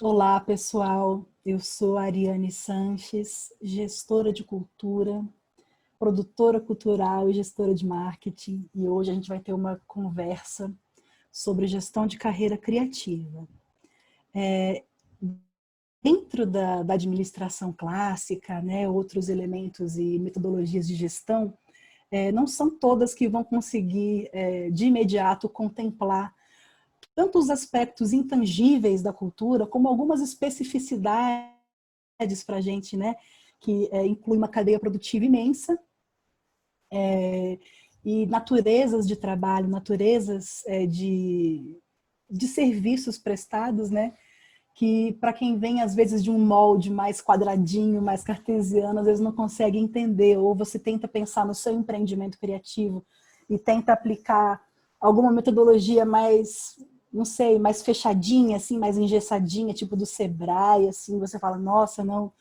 Olá, pessoal. Eu sou a Ariane Sanches, gestora de cultura, produtora cultural e gestora de marketing. E hoje a gente vai ter uma conversa sobre gestão de carreira criativa. Dentro da administração clássica, né, outros elementos e metodologias de gestão, não são todas que vão conseguir, de imediato, contemplar tanto os aspectos intangíveis da cultura, como algumas especificidades para a gente, né? Que inclui uma cadeia produtiva imensa e naturezas de trabalho, naturezas de serviços prestados, né? Que para quem vem às vezes de um molde mais quadradinho, mais cartesiano, às vezes não consegue entender, ou você tenta pensar no seu empreendimento criativo e tenta aplicar alguma metodologia mais, não sei, mais fechadinha, assim, mais engessadinha, tipo do Sebrae, assim, você fala, nossa, não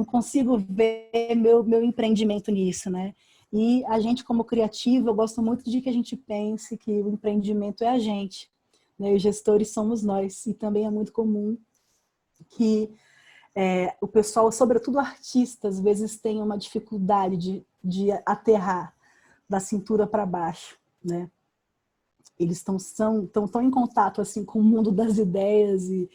consigo ver meu empreendimento nisso, né? E a gente, como criativo, eu gosto muito de que a gente pense que o empreendimento é a gente, né? Os gestores somos nós, e também é muito comum que o pessoal, sobretudo artistas, às vezes tem uma dificuldade de aterrar da cintura para baixo, né? Eles estão tão em contato assim com o mundo das ideias e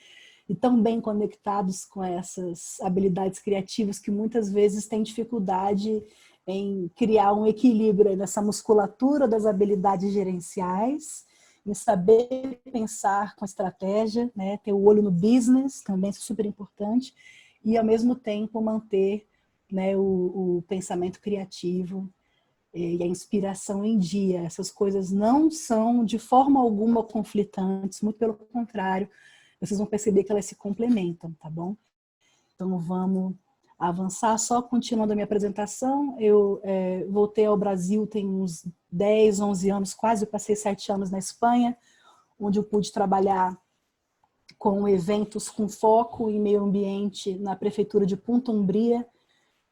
tão bem conectados com essas habilidades criativas que muitas vezes têm dificuldade em criar um equilíbrio nessa musculatura das habilidades gerenciais, em saber pensar com estratégia, né? Ter o olho no business, também é super importante, e ao mesmo tempo manter, né, o pensamento criativo e a inspiração em dia. Essas coisas não são de forma alguma conflitantes, muito pelo contrário, vocês vão perceber que elas se complementam, tá bom? Então vamos avançar. Só continuando a minha apresentação, eu voltei ao Brasil tem uns 10, 11 anos, quase passei 7 anos na Espanha, onde eu pude trabalhar com eventos com foco em meio ambiente na prefeitura de Punta Umbria,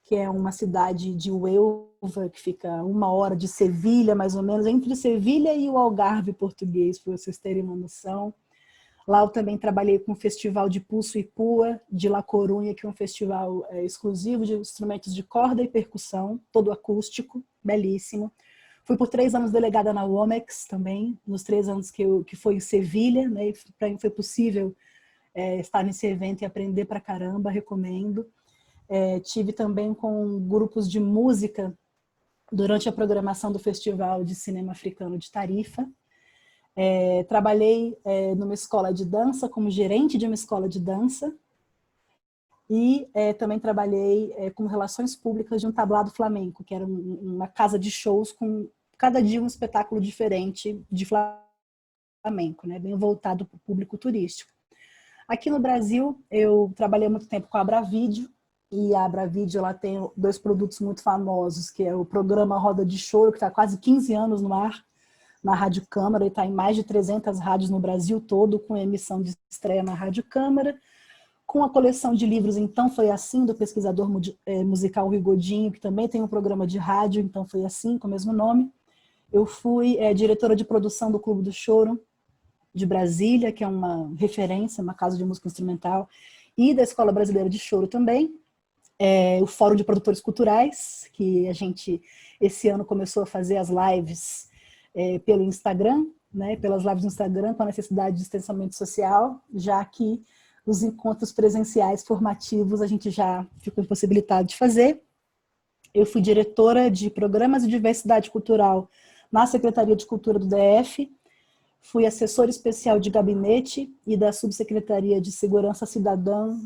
que é uma cidade de Huelva, que fica 1 hora de Sevilha, mais ou menos, entre Sevilha e o Algarve português, para vocês terem uma noção. Lá eu também trabalhei com o Festival de Pulso e Pua, de La Coruña, que é um festival exclusivo de instrumentos de corda e percussão, todo acústico, belíssimo. Fui por 3 anos delegada na Womex também, nos 3 anos que foi em Sevilha, né? Para mim foi possível estar nesse evento e aprender pra caramba, recomendo. Tive também com grupos de música durante a programação do Festival de Cinema Africano de Tarifa. Trabalhei numa escola de dança, como gerente de uma escola de dança, e também trabalhei com relações públicas de um tablado flamenco, que era uma casa de shows com cada dia um espetáculo diferente de flamenco, né, bem voltado para o público turístico. Aqui no Brasil, eu trabalhei muito tempo com a Abravídeo, e a Abravídeo ela tem 2 produtos muito famosos, que é o programa Roda de Choro, que está há quase 15 anos no ar, na Rádio Câmara, e está em mais de 300 rádios no Brasil todo, com emissão de estreia na Rádio Câmara, com a coleção de livros Então Foi Assim, do pesquisador musical Rui Godinho, que também tem um programa de rádio, Então Foi Assim, com o mesmo nome. Eu fui diretora de produção do Clube do Choro, de Brasília, que é uma referência, uma casa de música instrumental, e da Escola Brasileira de Choro também. O Fórum de Produtores Culturais, que a gente, esse ano, começou a fazer as lives pelo Instagram, né, pelas lives no Instagram, com a necessidade de distanciamento social, já que os encontros presenciais formativos a gente já ficou impossibilitado de fazer. Eu fui diretora de Programas de Diversidade Cultural na Secretaria de Cultura do DF, fui assessora especial de gabinete e da Subsecretaria de Segurança Cidadã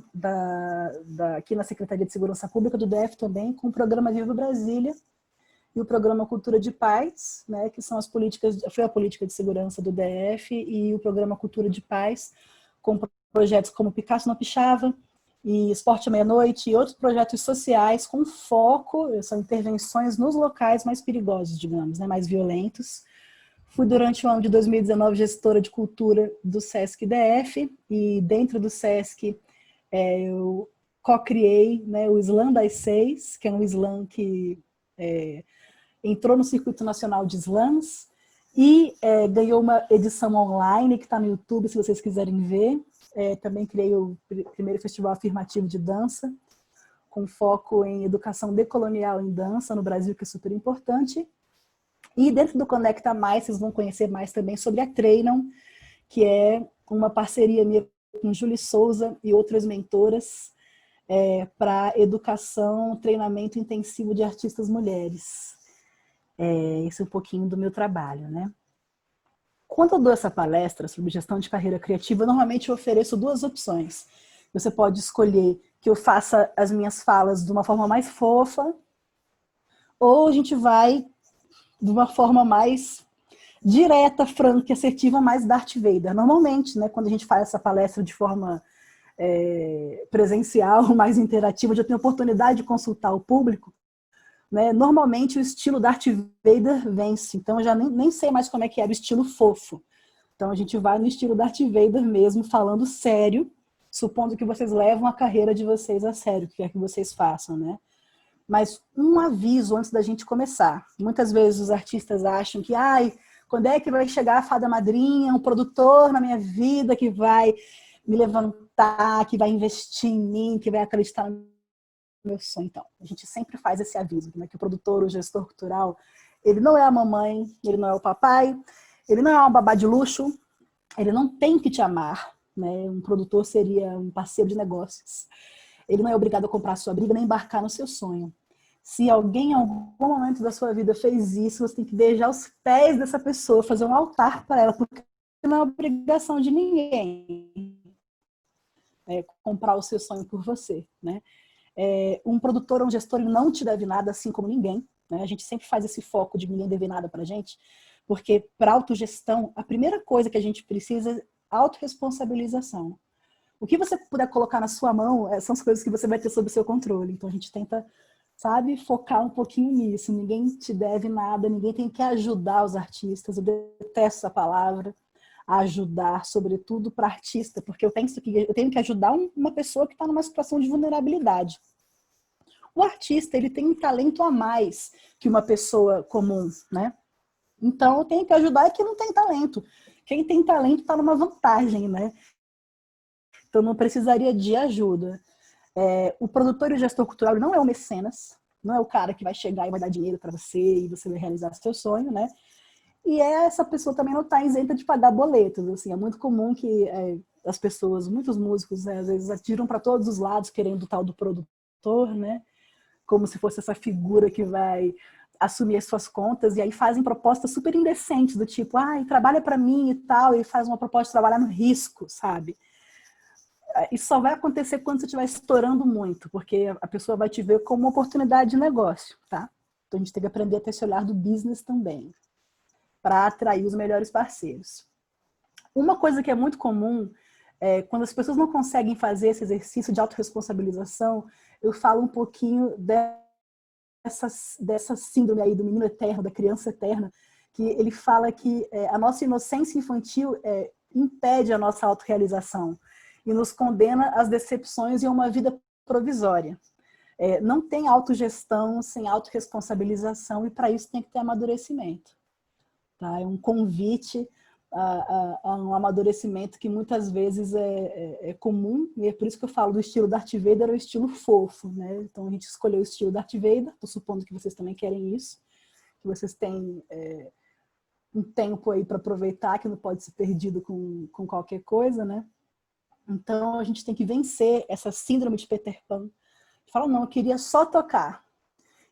aqui na Secretaria de Segurança Pública do DF também, com o programa Viva Brasília e o programa Cultura de Paz, né, que são as políticas, foi a política de segurança do DF, e o programa Cultura de Paz, com projetos como Picasso Não Pichava e Esporte à Meia-Noite e outros projetos sociais com foco, são intervenções nos locais mais perigosos, digamos, né, mais violentos. Fui durante o ano de 2019 gestora de cultura do Sesc DF, e dentro do Sesc eu co-criei, né, o Slam das 6, que é um slam que entrou no Circuito Nacional de Slams e ganhou uma edição online que está no YouTube, se vocês quiserem ver. também criei o primeiro festival afirmativo de dança, com foco em educação decolonial em dança no Brasil, que é super importante. E dentro do Conecta Mais, vocês vão conhecer mais também sobre a Treinam, que é uma parceria minha com Julie Souza e outras mentoras para educação, treinamento intensivo de artistas mulheres. Esse é um pouquinho do meu trabalho, né? Quando eu dou essa palestra sobre gestão de carreira criativa, normalmente eu ofereço duas opções. Você pode escolher que eu faça as minhas falas de uma forma mais fofa, ou a gente vai de uma forma mais direta, franca e assertiva, mais Darth Vader. Normalmente, né, quando a gente faz essa palestra de forma presencial, mais interativa, eu tenho oportunidade de consultar o público, né, normalmente o estilo Darth Vader vence. Então eu já nem sei mais como é que era o estilo fofo. Então a gente vai no estilo Darth Vader mesmo, falando sério, supondo que vocês levam a carreira de vocês a sério, o que quer que vocês façam, né? Mas um aviso antes da gente começar. Muitas vezes os artistas acham que, quando é que vai chegar a fada madrinha, um produtor na minha vida que vai me levantar, que vai investir em mim, que vai acreditar no meu sonho. Então, a gente sempre faz esse aviso, né, que o produtor, o gestor cultural, ele não é a mamãe, ele não é o papai, ele não é uma babá de luxo, ele não tem que te amar, né? Um produtor seria um parceiro de negócios. Ele não é obrigado a comprar a sua briga nem embarcar no seu sonho. Se alguém em algum momento da sua vida fez isso, você tem que beijar os pés dessa pessoa, fazer um altar para ela, porque não é obrigação de ninguém comprar o seu sonho por você, né? Um produtor ou um gestor não te deve nada, assim como ninguém, né? A gente sempre faz esse foco de ninguém dever nada pra gente, porque para autogestão, a primeira coisa que a gente precisa é autorresponsabilização. O que você puder colocar na sua mão são as coisas que você vai ter sob o seu controle. Então a gente tenta, sabe, focar um pouquinho nisso. Ninguém te deve nada, ninguém tem que ajudar os artistas. Eu detesto essa palavra, ajudar, sobretudo para artista, porque eu penso que eu tenho que ajudar uma pessoa que está numa situação de vulnerabilidade. O artista, ele tem um talento a mais que uma pessoa comum, né? Então eu tenho que ajudar quem não tem talento. Quem tem talento está numa vantagem, né? Então não precisaria de ajuda. O produtor e o gestor cultural não é o mecenas, não é o cara que vai chegar e vai dar dinheiro para você e você vai realizar seu sonho, né? E essa pessoa também não está isenta de pagar boletos. Assim, é muito comum que as pessoas, muitos músicos, às vezes atiram para todos os lados querendo o tal do produtor, né? Como se fosse essa figura que vai assumir as suas contas, e aí fazem propostas super indecentes, do tipo, trabalha para mim e tal, e faz uma proposta de trabalhar no risco, sabe? Isso só vai acontecer quando você estiver estourando muito, porque a pessoa vai te ver como uma oportunidade de negócio, tá? Então a gente tem que aprender a ter esse olhar do business também, para atrair os melhores parceiros. Uma coisa que é muito comum, quando as pessoas não conseguem fazer esse exercício de autorresponsabilização, eu falo um pouquinho dessa síndrome aí do menino eterno, da criança eterna, que ele fala que a nossa inocência infantil impede a nossa autorrealização e nos condena às decepções e a uma vida provisória. Não tem autogestão sem autorresponsabilização, e para isso tem que ter amadurecimento. Tá? É um convite a um amadurecimento que muitas vezes é comum, e é por isso que eu falo do estilo Darth Vader ou estilo fofo, né? Então a gente escolheu o estilo Darth Vader, estou supondo que vocês também querem isso, que vocês têm um tempo aí para aproveitar, que não pode ser perdido com qualquer coisa, né? Então a gente tem que vencer essa síndrome de Peter Pan. Fala, não, eu queria só tocar.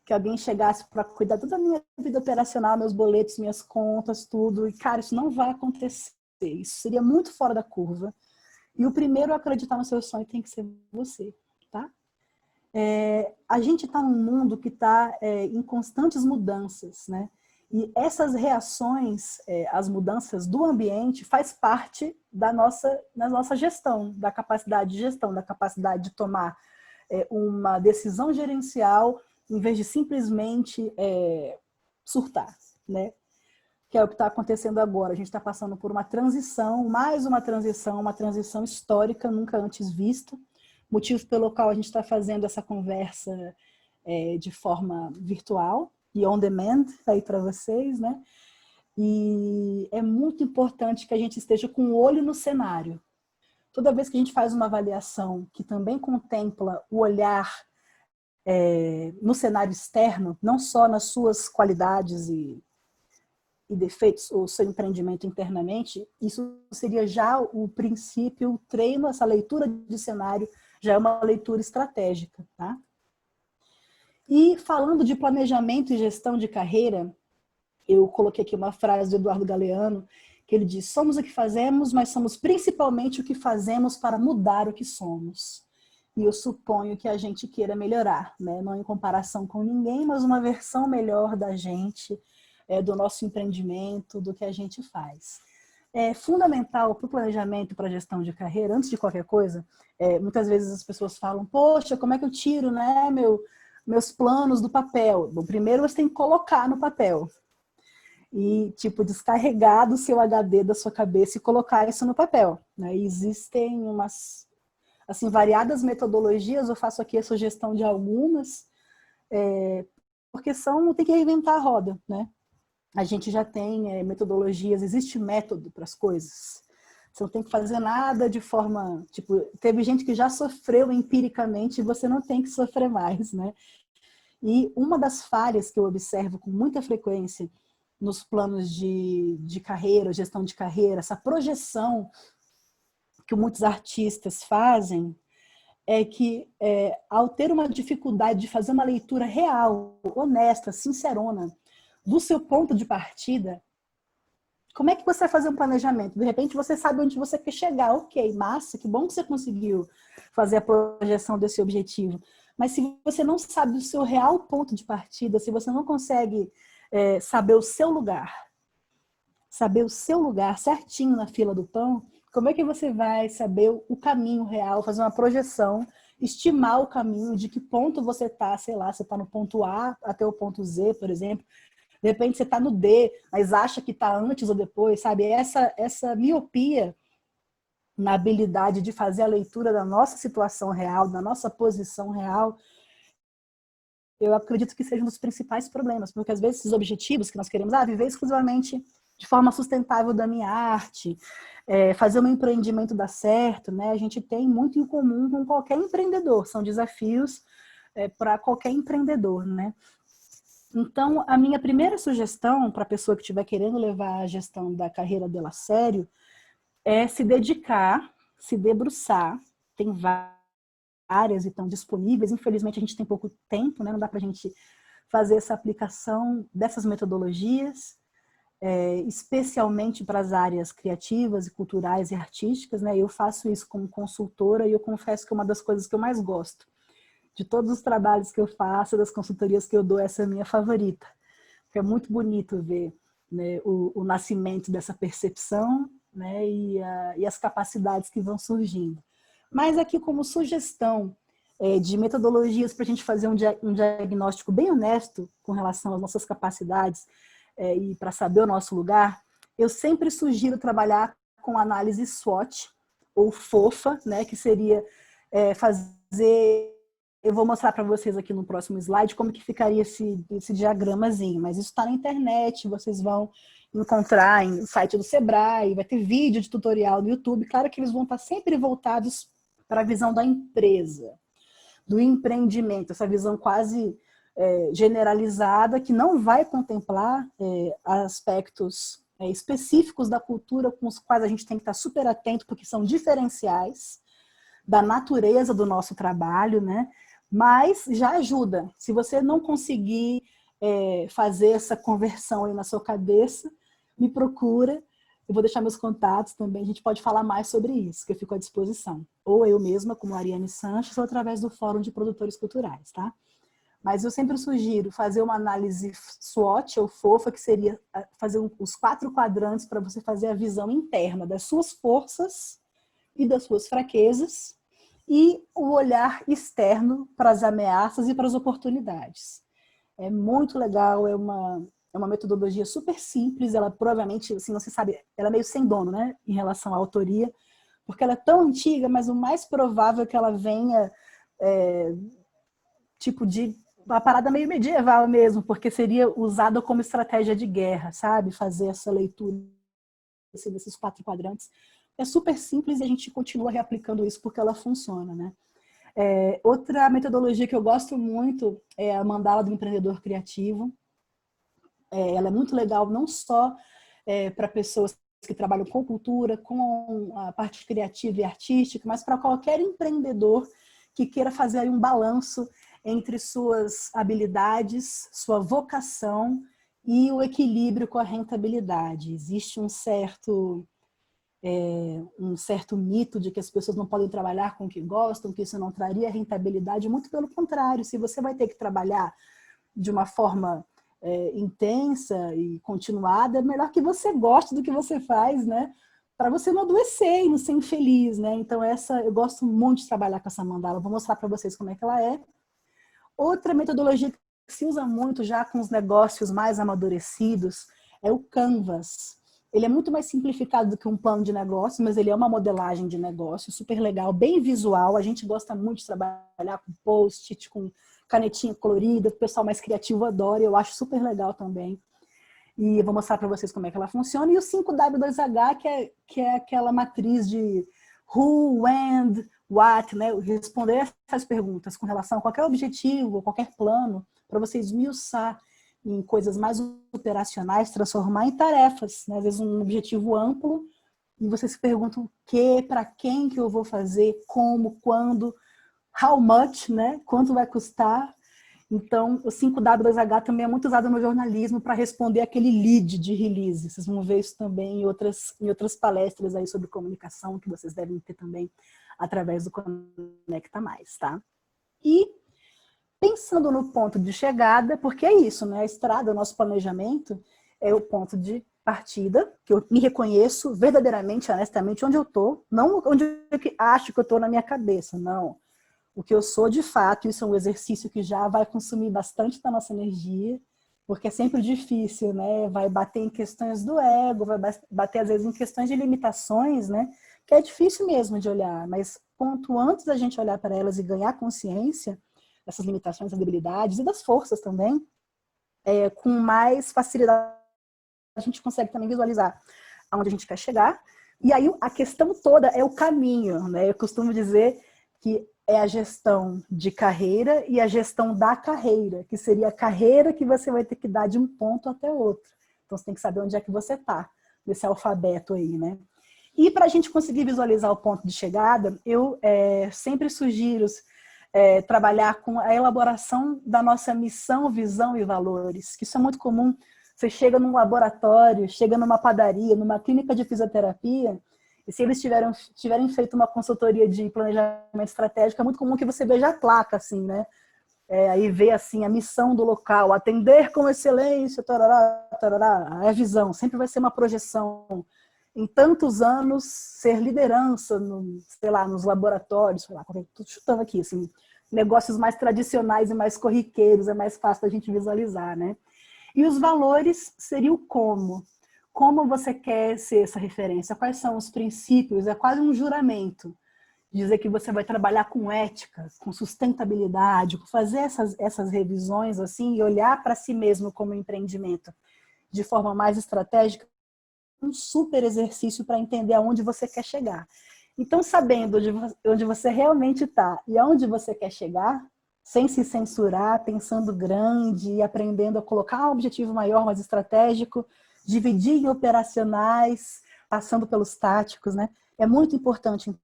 Que alguém chegasse para cuidar toda a minha vida operacional, meus boletos, minhas contas, tudo. E, cara, isso não vai acontecer. Isso seria muito fora da curva. E o primeiro a acreditar no seu sonho tem que ser você, tá? A gente está num mundo que está em constantes mudanças, né? E essas reações às mudanças do ambiente faz parte da nossa gestão, da capacidade de gestão, da capacidade de tomar uma decisão gerencial em vez de simplesmente surtar, né? Que é o que está acontecendo agora. A gente está passando por uma transição, mais uma transição histórica, nunca antes vista. Motivo pelo qual a gente está fazendo essa conversa de forma virtual e on demand aí para vocês, né? E é muito importante que a gente esteja com o olho no cenário. toda vez que a gente faz uma avaliação que também contempla o olhar no cenário externo, não só nas suas qualidades e defeitos, ou seu empreendimento internamente, isso seria já o princípio, o treino, essa leitura de cenário, já é uma leitura estratégica, tá? E falando de planejamento e gestão de carreira, eu coloquei aqui uma frase do Eduardo Galeano, que ele diz: somos o que fazemos, mas somos principalmente o que fazemos para mudar o que somos. E eu suponho que a gente queira melhorar, né? Não em comparação com ninguém, mas uma versão melhor da gente, do nosso empreendimento, do que a gente faz. É fundamental para o planejamento, para a gestão de carreira, antes de qualquer coisa, muitas vezes as pessoas falam: poxa, como é que eu tiro, né, meus planos do papel? Bom, primeiro você tem que colocar no papel. E, tipo, descarregar do seu HD da sua cabeça e colocar isso no papel, né? E existem umas, assim, variadas metodologias, eu faço aqui a sugestão de algumas, porque tem que reinventar a roda, né? A gente já tem metodologias, existe método para as coisas. Você não tem que fazer nada de forma, tipo, teve gente que já sofreu empiricamente e você não tem que sofrer mais, né? E uma das falhas que eu observo com muita frequência nos planos de carreira, gestão de carreira, essa projeção que muitos artistas fazem, é que ao ter uma dificuldade de fazer uma leitura real, honesta, sincerona, do seu ponto de partida, como é que você vai fazer um planejamento? De repente você sabe onde você quer chegar, ok, massa, que bom que você conseguiu fazer a projeção desse objetivo. Mas se você não sabe o seu real ponto de partida, se você não consegue saber o seu lugar certinho na fila do pão, como é que você vai saber o caminho real, fazer uma projeção, estimar o caminho, de que ponto você está, sei lá, você está no ponto A até o ponto Z, por exemplo. De repente você está no D, mas acha que está antes ou depois, sabe? Essa miopia na habilidade de fazer a leitura da nossa situação real, da nossa posição real, eu acredito que seja um dos principais problemas, porque às vezes esses objetivos que nós queremos, viver exclusivamente de forma sustentável da minha arte, fazer o meu empreendimento dar certo, né? A gente tem muito em comum com qualquer empreendedor, são desafios para qualquer empreendedor, né? Então, a minha primeira sugestão para a pessoa que estiver querendo levar a gestão da carreira dela a sério é se dedicar, se debruçar, tem áreas estão disponíveis, infelizmente a gente tem pouco tempo, né? Não dá para a gente fazer essa aplicação dessas metodologias, especialmente para as áreas criativas, culturais e artísticas, né? Eu faço isso como consultora e eu confesso que é uma das coisas que eu mais gosto. De todos os trabalhos que eu faço, das consultorias que eu dou, essa é a minha favorita. Porque é muito bonito ver, né, o nascimento dessa percepção, né, e as capacidades que vão surgindo. Mas aqui como sugestão de metodologias para a gente fazer um diagnóstico bem honesto com relação às nossas capacidades e para saber o nosso lugar, eu sempre sugiro trabalhar com análise SWOT, ou FOFA, né, que seria fazer... Eu vou mostrar para vocês aqui no próximo slide como que ficaria esse diagramazinho, mas isso está na internet, vocês vão encontrar no site do Sebrae, vai ter vídeo de tutorial no YouTube, claro que eles vão estar sempre voltados para a visão da empresa, do empreendimento, essa visão quase generalizada, que não vai contemplar aspectos específicos da cultura com os quais a gente tem que estar super atento, porque são diferenciais da natureza do nosso trabalho, né? Mas já ajuda. Se você não conseguir fazer essa conversão aí na sua cabeça, me procura. Eu vou deixar meus contatos também, a gente pode falar mais sobre isso, que eu fico à disposição. Ou eu mesma, como Ariane Sanches, ou através do Fórum de Produtores Culturais, tá? Mas eu sempre sugiro fazer uma análise SWOT ou FOFA, que seria fazer os 4 quadrantes para você fazer a visão interna das suas forças e das suas fraquezas, e o olhar externo para as ameaças e para as oportunidades. É muito legal, é uma metodologia super simples, ela provavelmente, assim, você sabe, ela é meio sem dono, né, em relação à autoria, porque ela é tão antiga, mas o mais provável é que ela venha tipo de uma parada meio medieval mesmo, porque seria usada como estratégia de guerra, sabe? Fazer essa leitura desses 4 quadrantes é super simples e a gente continua reaplicando isso porque ela funciona, né? Outra metodologia que eu gosto muito é a mandala do empreendedor criativo. Ela é muito legal, não só para pessoas que trabalham com cultura, com a parte criativa e artística, mas para qualquer empreendedor que queira fazer aí um balanço entre suas habilidades, sua vocação e o equilíbrio com a rentabilidade. Existe um certo mito de que as pessoas não podem trabalhar com o que gostam, que isso não traria rentabilidade. Muito pelo contrário, se você vai ter que trabalhar de uma forma intensa e continuada, é melhor que você goste do que você faz, né? Para você não adoecer e não ser infeliz, né? Então eu gosto muito de trabalhar com essa mandala. Vou mostrar para vocês como é que ela é. Outra metodologia que se usa muito já com os negócios mais amadurecidos é o Canvas. Ele é muito mais simplificado do que um plano de negócio, mas ele é uma modelagem de negócio super legal, bem visual. A gente gosta muito de trabalhar com post-it, com canetinha colorida, o pessoal mais criativo adora, eu acho super legal também. E eu vou mostrar para vocês como é que ela funciona. E o 5W2H, que é aquela matriz de who, when, what, né? Responder essas perguntas com relação a qualquer objetivo, qualquer plano, para você esmiuçar em coisas mais operacionais, transformar em tarefas, né? Às vezes um objetivo amplo, e você se pergunta o que, para quem que eu vou fazer, como, quando, how much, né? Quanto vai custar. Então, o 5W2H também é muito usado no jornalismo para responder aquele lead de release. Vocês vão ver isso também em outras palestras aí sobre comunicação, que vocês devem ter também através do Conecta Mais, tá? E pensando no ponto de chegada, porque é isso, né? A estrada, o nosso planejamento, é o ponto de partida, que eu me reconheço verdadeiramente, honestamente, onde eu estou, não onde eu acho que eu estou na minha cabeça, não. O que eu sou de fato, isso é um exercício que já vai consumir bastante da nossa energia, porque é sempre difícil, né? Vai bater em questões do ego, vai bater às vezes em questões de limitações, né? Que é difícil mesmo de olhar, mas quanto antes a gente olhar para elas e ganhar consciência dessas limitações, das debilidades e das forças também, com mais facilidade a gente consegue também visualizar aonde a gente quer chegar. E aí a questão toda é o caminho, né? Eu costumo dizer que é a gestão de carreira e a gestão da carreira, que seria a carreira que você vai ter que dar de um ponto até outro. Então você tem que saber onde é que você está, nesse alfabeto aí, né? E para a gente conseguir visualizar o ponto de chegada, eu sempre sugiro trabalhar com a elaboração da nossa missão, visão e valores, que isso é muito comum. Você chega num laboratório, chega numa padaria, numa clínica de fisioterapia, e se eles tiverem feito uma consultoria de planejamento estratégico, é muito comum que você veja a placa, assim, né? Aí vê, assim, a missão do local, atender com excelência, tarará, tarará, é a visão, sempre vai ser uma projeção. Em tantos anos, ser liderança, sei lá, nos laboratórios, sei lá, estou chutando aqui, assim, negócios mais tradicionais e mais corriqueiros, é mais fácil da gente visualizar, né? E os valores seria o como. Como você quer ser essa referência? Quais são os princípios? É quase um juramento. Dizer que você vai trabalhar com ética, com sustentabilidade, fazer essas revisões assim e olhar para si mesmo como empreendimento de forma mais estratégica, um super exercício para entender aonde você quer chegar. Então, sabendo onde você realmente está e aonde você quer chegar, sem se censurar, pensando grande e aprendendo a colocar um objetivo maior, mais estratégico, dividir em operacionais, passando pelos táticos, né? É muito importante,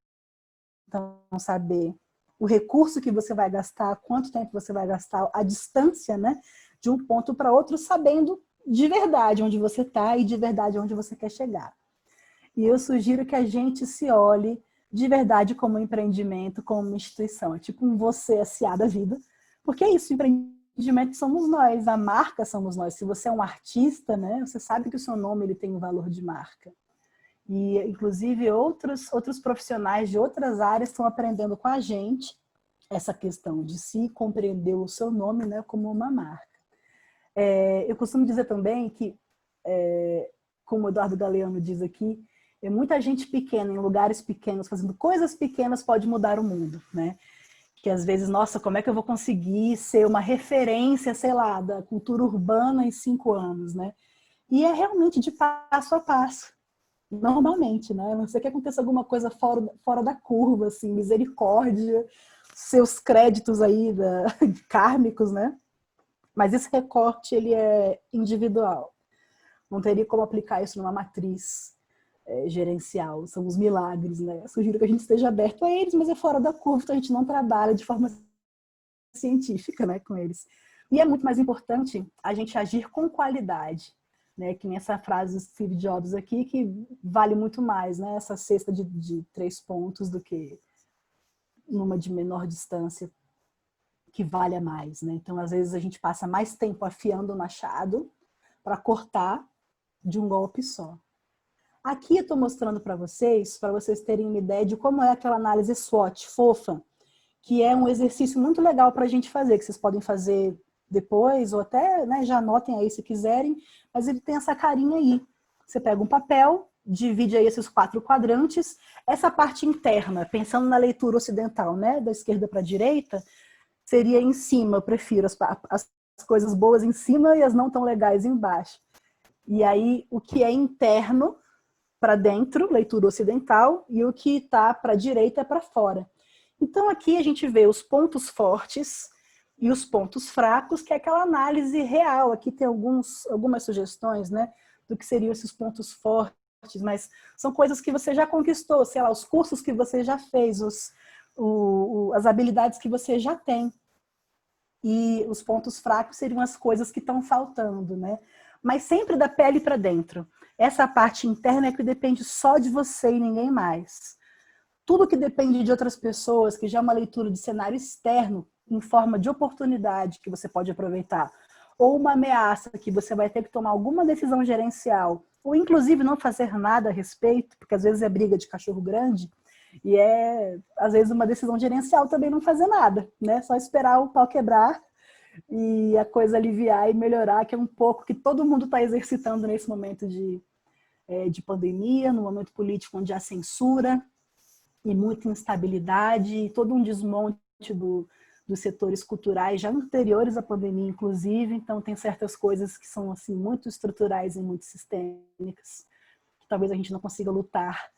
então, saber o recurso que você vai gastar, quanto tempo você vai gastar, a distância, né, de um ponto para outro, sabendo de verdade onde você está e de verdade onde você quer chegar. E eu sugiro que a gente se olhe de verdade como um empreendimento, como uma instituição. É tipo um você S.A. da vida. Porque é isso, o empreendimento somos nós, a marca somos nós. Se você é um artista, né, você sabe que o seu nome ele tem um valor de marca. E, inclusive, outros profissionais de outras áreas estão aprendendo com a gente essa questão de se compreender o seu nome, né, como uma marca. Eu costumo dizer também que, como o Eduardo Galeano diz aqui, muita gente pequena, em lugares pequenos, fazendo coisas pequenas, pode mudar o mundo, né? Que às vezes, nossa, como é que eu vou conseguir ser uma referência, sei lá, da cultura urbana em 5 anos, né? E é realmente de passo a passo. normalmente, né? A não ser que aconteça alguma coisa fora da curva, assim, misericórdia, seus créditos aí kármicos, né? Mas esse recorte, ele é individual. Não teria como aplicar isso numa matriz gerencial. São os milagres, né? Eu sugiro que a gente esteja aberto a eles, mas é fora da curva, então a gente não trabalha de forma científica, né, com eles. E é muito mais importante a gente agir com qualidade, né? Que nem essa frase do Steve Jobs aqui, que vale muito mais, né? Essa cesta de 3 pontos do que numa de menor distância, que valha mais, né? Então, às vezes, a gente passa mais tempo afiando o machado para cortar de um golpe só. Aqui eu estou mostrando para vocês terem uma ideia de como é aquela análise SWOT fofa, que é um exercício muito legal para a gente fazer, que vocês podem fazer depois, ou até, né, já anotem aí se quiserem, mas ele tem essa carinha aí. Você pega um papel, divide aí esses 4 quadrantes, essa parte interna, pensando na leitura ocidental, né, da esquerda para a direita, seria em cima, eu prefiro as coisas boas em cima e as não tão legais embaixo. E aí, o que é interno para dentro, leitura ocidental, e o que está para a direita é para fora. Então, aqui a gente vê os pontos fortes e os pontos fracos, que é aquela análise real. Aqui tem algumas sugestões, né, do que seriam esses pontos fortes, mas são coisas que você já conquistou, sei lá, os cursos que você já fez, as habilidades que você já tem. E os pontos fracos seriam as coisas que estão faltando, né? Mas sempre da pele para dentro. Essa parte interna é que depende só de você e ninguém mais. Tudo que depende de outras pessoas, que já é uma leitura de cenário externo, em forma de oportunidade que você pode aproveitar, ou uma ameaça que você vai ter que tomar alguma decisão gerencial, ou inclusive não fazer nada a respeito, porque às vezes é briga de cachorro grande, e às vezes, uma decisão gerencial também não fazer nada, né? Só esperar o pau quebrar e a coisa aliviar e melhorar, que é um pouco que todo mundo está exercitando nesse momento de pandemia, no momento político onde há censura e muita instabilidade, e todo um desmonte dos setores culturais já anteriores à pandemia, inclusive. Então, tem certas coisas que são assim muito estruturais e muito sistêmicas, que talvez a gente não consiga lutar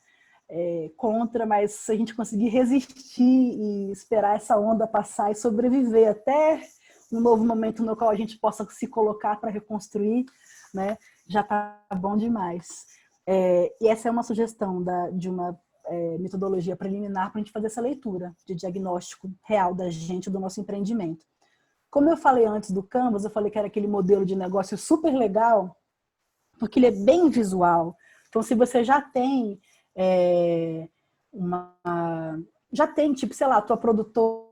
contra, mas se a gente conseguir resistir e esperar essa onda passar e sobreviver até um novo momento no qual a gente possa se colocar para reconstruir, né, já está bom demais. E essa é uma sugestão de uma metodologia preliminar para a gente fazer essa leitura de diagnóstico real da gente, do nosso empreendimento. Como eu falei antes do Canvas, eu falei que era aquele modelo de negócio super legal, porque ele é bem visual. Então, se você já tem já tem, tipo, sei lá, a tua produtora,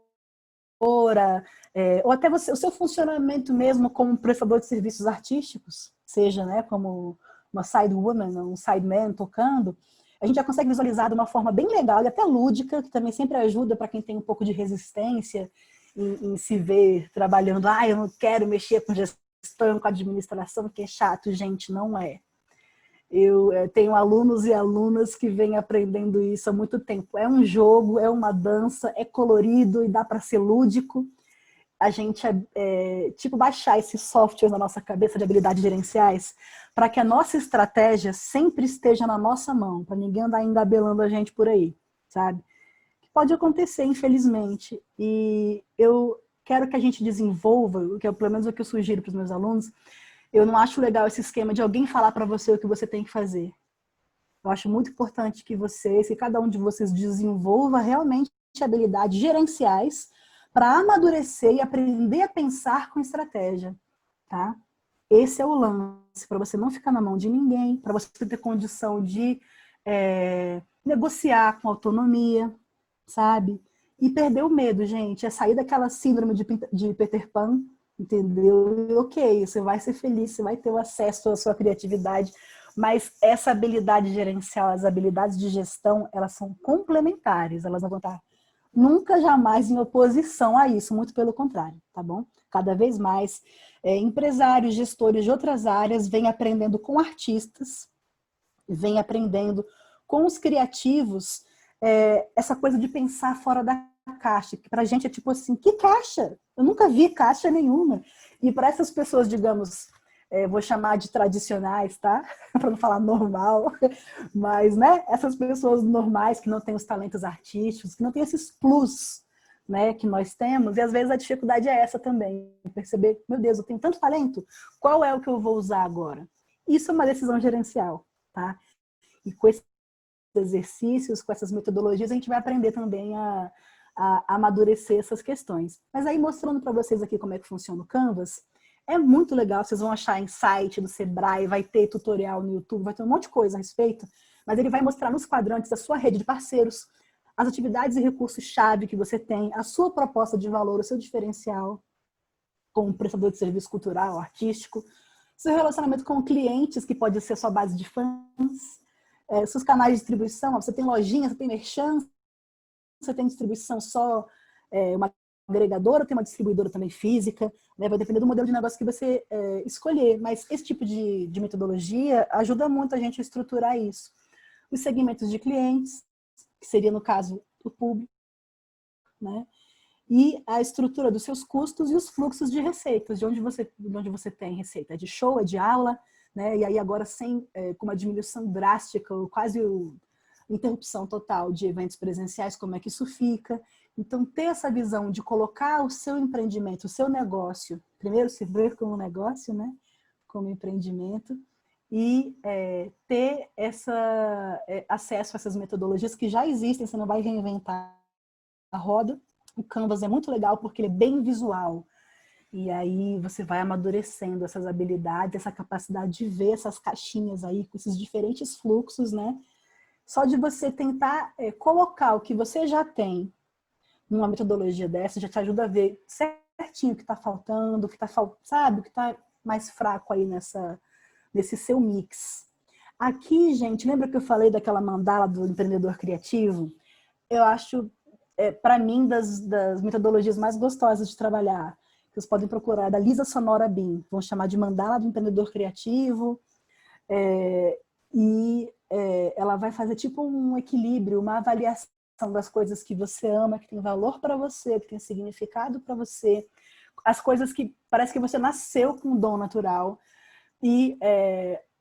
ou até o seu funcionamento mesmo como prestador de serviços artísticos, seja, né, como uma side woman, um side man tocando, a gente já consegue visualizar de uma forma bem legal e até lúdica, que também sempre ajuda para quem tem um pouco de resistência em se ver trabalhando. Eu não quero mexer com gestão, com administração, que é chato. Gente, não é. Eu tenho alunos e alunas que vêm aprendendo isso há muito tempo. É um jogo, é uma dança, é colorido e dá para ser lúdico. A gente tipo baixar esses softwares na nossa cabeça de habilidades gerenciais para que a nossa estratégia sempre esteja na nossa mão, para ninguém andar engabelando a gente por aí, sabe? Pode acontecer, infelizmente. E eu quero que a gente desenvolva, que é pelo menos o que eu sugiro para os meus alunos. Eu não acho legal esse esquema de alguém falar para você o que você tem que fazer. Eu acho muito importante que cada um de vocês desenvolva realmente habilidades gerenciais para amadurecer e aprender a pensar com estratégia, tá? Esse é o lance, para você não ficar na mão de ninguém, para você ter condição de negociar com autonomia, sabe? E perder o medo, gente, é sair daquela síndrome de Peter Pan, entendeu? E, ok, você vai ser feliz, você vai ter o acesso à sua criatividade, mas essa habilidade gerencial, as habilidades de gestão, elas são complementares, elas não vão estar nunca, jamais em oposição a isso, muito pelo contrário, tá bom? Cada vez mais empresários, gestores de outras áreas vêm aprendendo com artistas, vêm aprendendo com os criativos, essa coisa de pensar fora da caixa, que pra gente é tipo assim, que caixa? Eu nunca vi caixa nenhuma. E para essas pessoas, digamos, vou chamar de tradicionais, tá? Para não falar normal, mas, né, essas pessoas normais que não têm os talentos artísticos, que não têm esses plus, né, que nós temos, e às vezes a dificuldade é essa também, perceber, meu Deus, eu tenho tanto talento, qual é o que eu vou usar agora? Isso é uma decisão gerencial, tá? E com esses exercícios, com essas metodologias, a gente vai aprender também a amadurecer essas questões. Mas aí, mostrando para vocês aqui como é que funciona o Canvas, é muito legal, vocês vão achar em site do Sebrae, vai ter tutorial no YouTube, vai ter um monte de coisa a respeito, mas ele vai mostrar nos quadrantes a sua rede de parceiros, as atividades e recursos-chave que você tem, a sua proposta de valor, o seu diferencial como prestador de serviço cultural, artístico, seu relacionamento com clientes, que pode ser sua base de fãs, seus canais de distribuição, você tem lojinha, você tem merchan, você tem distribuição só uma agregadora, tem uma distribuidora também física, né? Vai depender do modelo de negócio que você escolher, mas esse tipo de metodologia ajuda muito a gente a estruturar isso. Os segmentos de clientes, que seria, no caso, o público, né? E a estrutura dos seus custos e os fluxos de receitas, de onde você tem receita, é de show, é de ala, né? E aí agora com uma diminuição drástica, ou quase interrupção total de eventos presenciais, como é que isso fica? Então, ter essa visão de colocar o seu empreendimento, o seu negócio, primeiro se ver como um negócio, né? Como empreendimento, e ter acesso a essas metodologias que já existem, você não vai reinventar a roda. O Canvas é muito legal porque ele é bem visual. E aí você vai amadurecendo essas habilidades, essa capacidade de ver essas caixinhas aí, com esses diferentes fluxos, né? Só de você tentar colocar o que você já tem numa metodologia dessa, já te ajuda a ver certinho o que está faltando, o que está sabe, o que está mais fraco aí nesse seu mix. Aqui, gente, lembra que eu falei daquela mandala do empreendedor criativo? Eu acho, para mim, das metodologias mais gostosas de trabalhar, que vocês podem procurar, da Lisa Sonora Bin, vão chamar de mandala do empreendedor criativo, ela vai fazer tipo um equilíbrio, uma avaliação das coisas que você ama, que tem valor para você, que tem significado para você, as coisas que parece que você nasceu com um dom natural e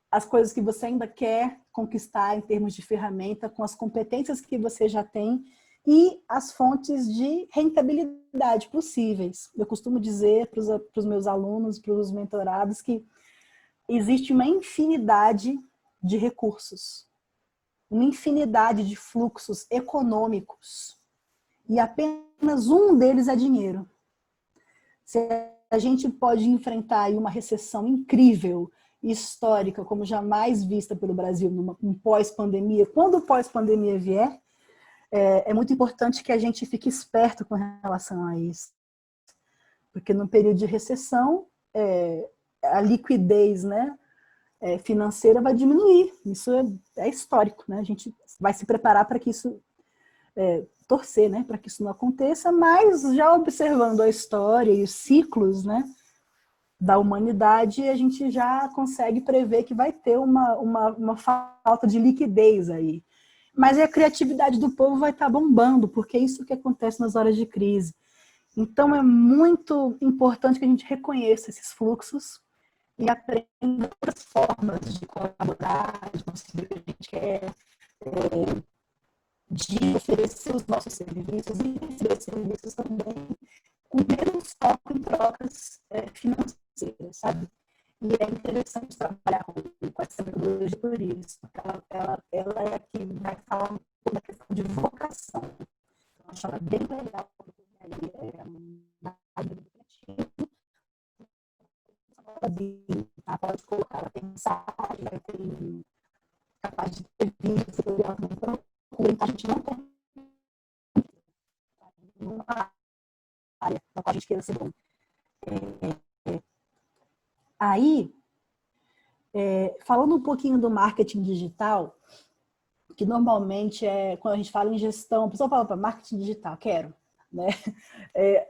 as coisas que você ainda quer conquistar em termos de ferramenta, com as competências que você já tem e as fontes de rentabilidade possíveis. Eu costumo dizer para os meus alunos, para os mentorados, que existe uma infinidade de recursos, uma infinidade de fluxos econômicos e apenas um deles é dinheiro. Se a gente pode enfrentar aí uma recessão incrível, histórica, como jamais vista pelo Brasil, num pós-pandemia, quando o pós-pandemia vier, é muito importante que a gente fique esperto com relação a isso. Porque no período de recessão, a liquidez, né, financeira vai diminuir. Isso é histórico, né? A gente vai se preparar para que isso, torcer, né, para que isso não aconteça, mas já observando a história e os ciclos, né, da humanidade, a gente já consegue prever que vai ter uma falta de liquidez aí. Mas a criatividade do povo vai estar bombando, porque é isso que acontece nas horas de crise. Então, é muito importante que a gente reconheça esses fluxos e aprenda outras formas de colaborar, de conseguir o que a gente quer, de oferecer os nossos serviços e receber serviços também com menos foco em trocas financeiras, sabe? E é interessante trabalhar com essa metodologia por isso, porque ela é a que vai falar um pouco da questão de vocação. Então, eu acho ela bem legal. Pode colocar ela tem mensagem, vai ter capaz de ter vídeo, tutorial também procura, então a gente não tem uma área na qual a gente queira ser bom. Aí, falando um pouquinho do marketing digital, que normalmente quando a gente fala em gestão, a pessoa fala para marketing digital, quero. Né?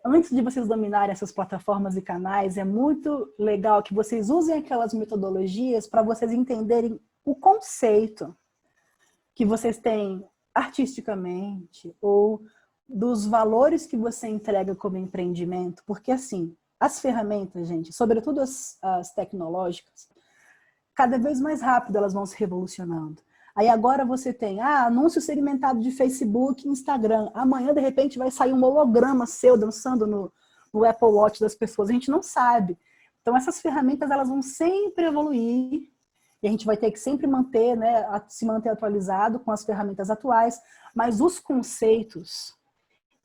Antes de vocês dominarem essas plataformas e canais, é muito legal que vocês usem aquelas metodologias para vocês entenderem o conceito que vocês têm artisticamente ou dos valores que você entrega como empreendimento, porque assim, as ferramentas, gente, sobretudo as tecnológicas, cada vez mais rápido elas vão se revolucionando. Aí agora você tem anúncio segmentado de Facebook e Instagram. Amanhã, de repente, vai sair um holograma seu dançando no Apple Watch das pessoas. A gente não sabe. Então, essas ferramentas elas vão sempre evoluir e a gente vai ter que sempre manter, né, se manter atualizado com as ferramentas atuais, mas os conceitos,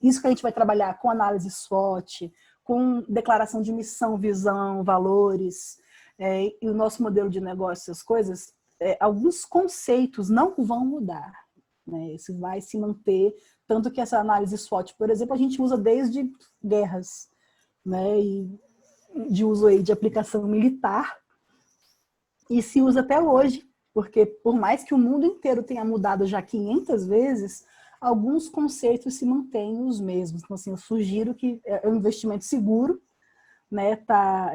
isso que a gente vai trabalhar com análise SWOT, com declaração de missão, visão, valores, e o nosso modelo de negócio, essas coisas, alguns conceitos não vão mudar, né? Isso vai se manter, tanto que essa análise SWOT, por exemplo, a gente usa desde guerras, né, e de uso aí de aplicação militar, e se usa até hoje, porque por mais que o mundo inteiro tenha mudado já 500 vezes, alguns conceitos se mantêm os mesmos. Então, assim, eu sugiro que é um investimento seguro, né, tá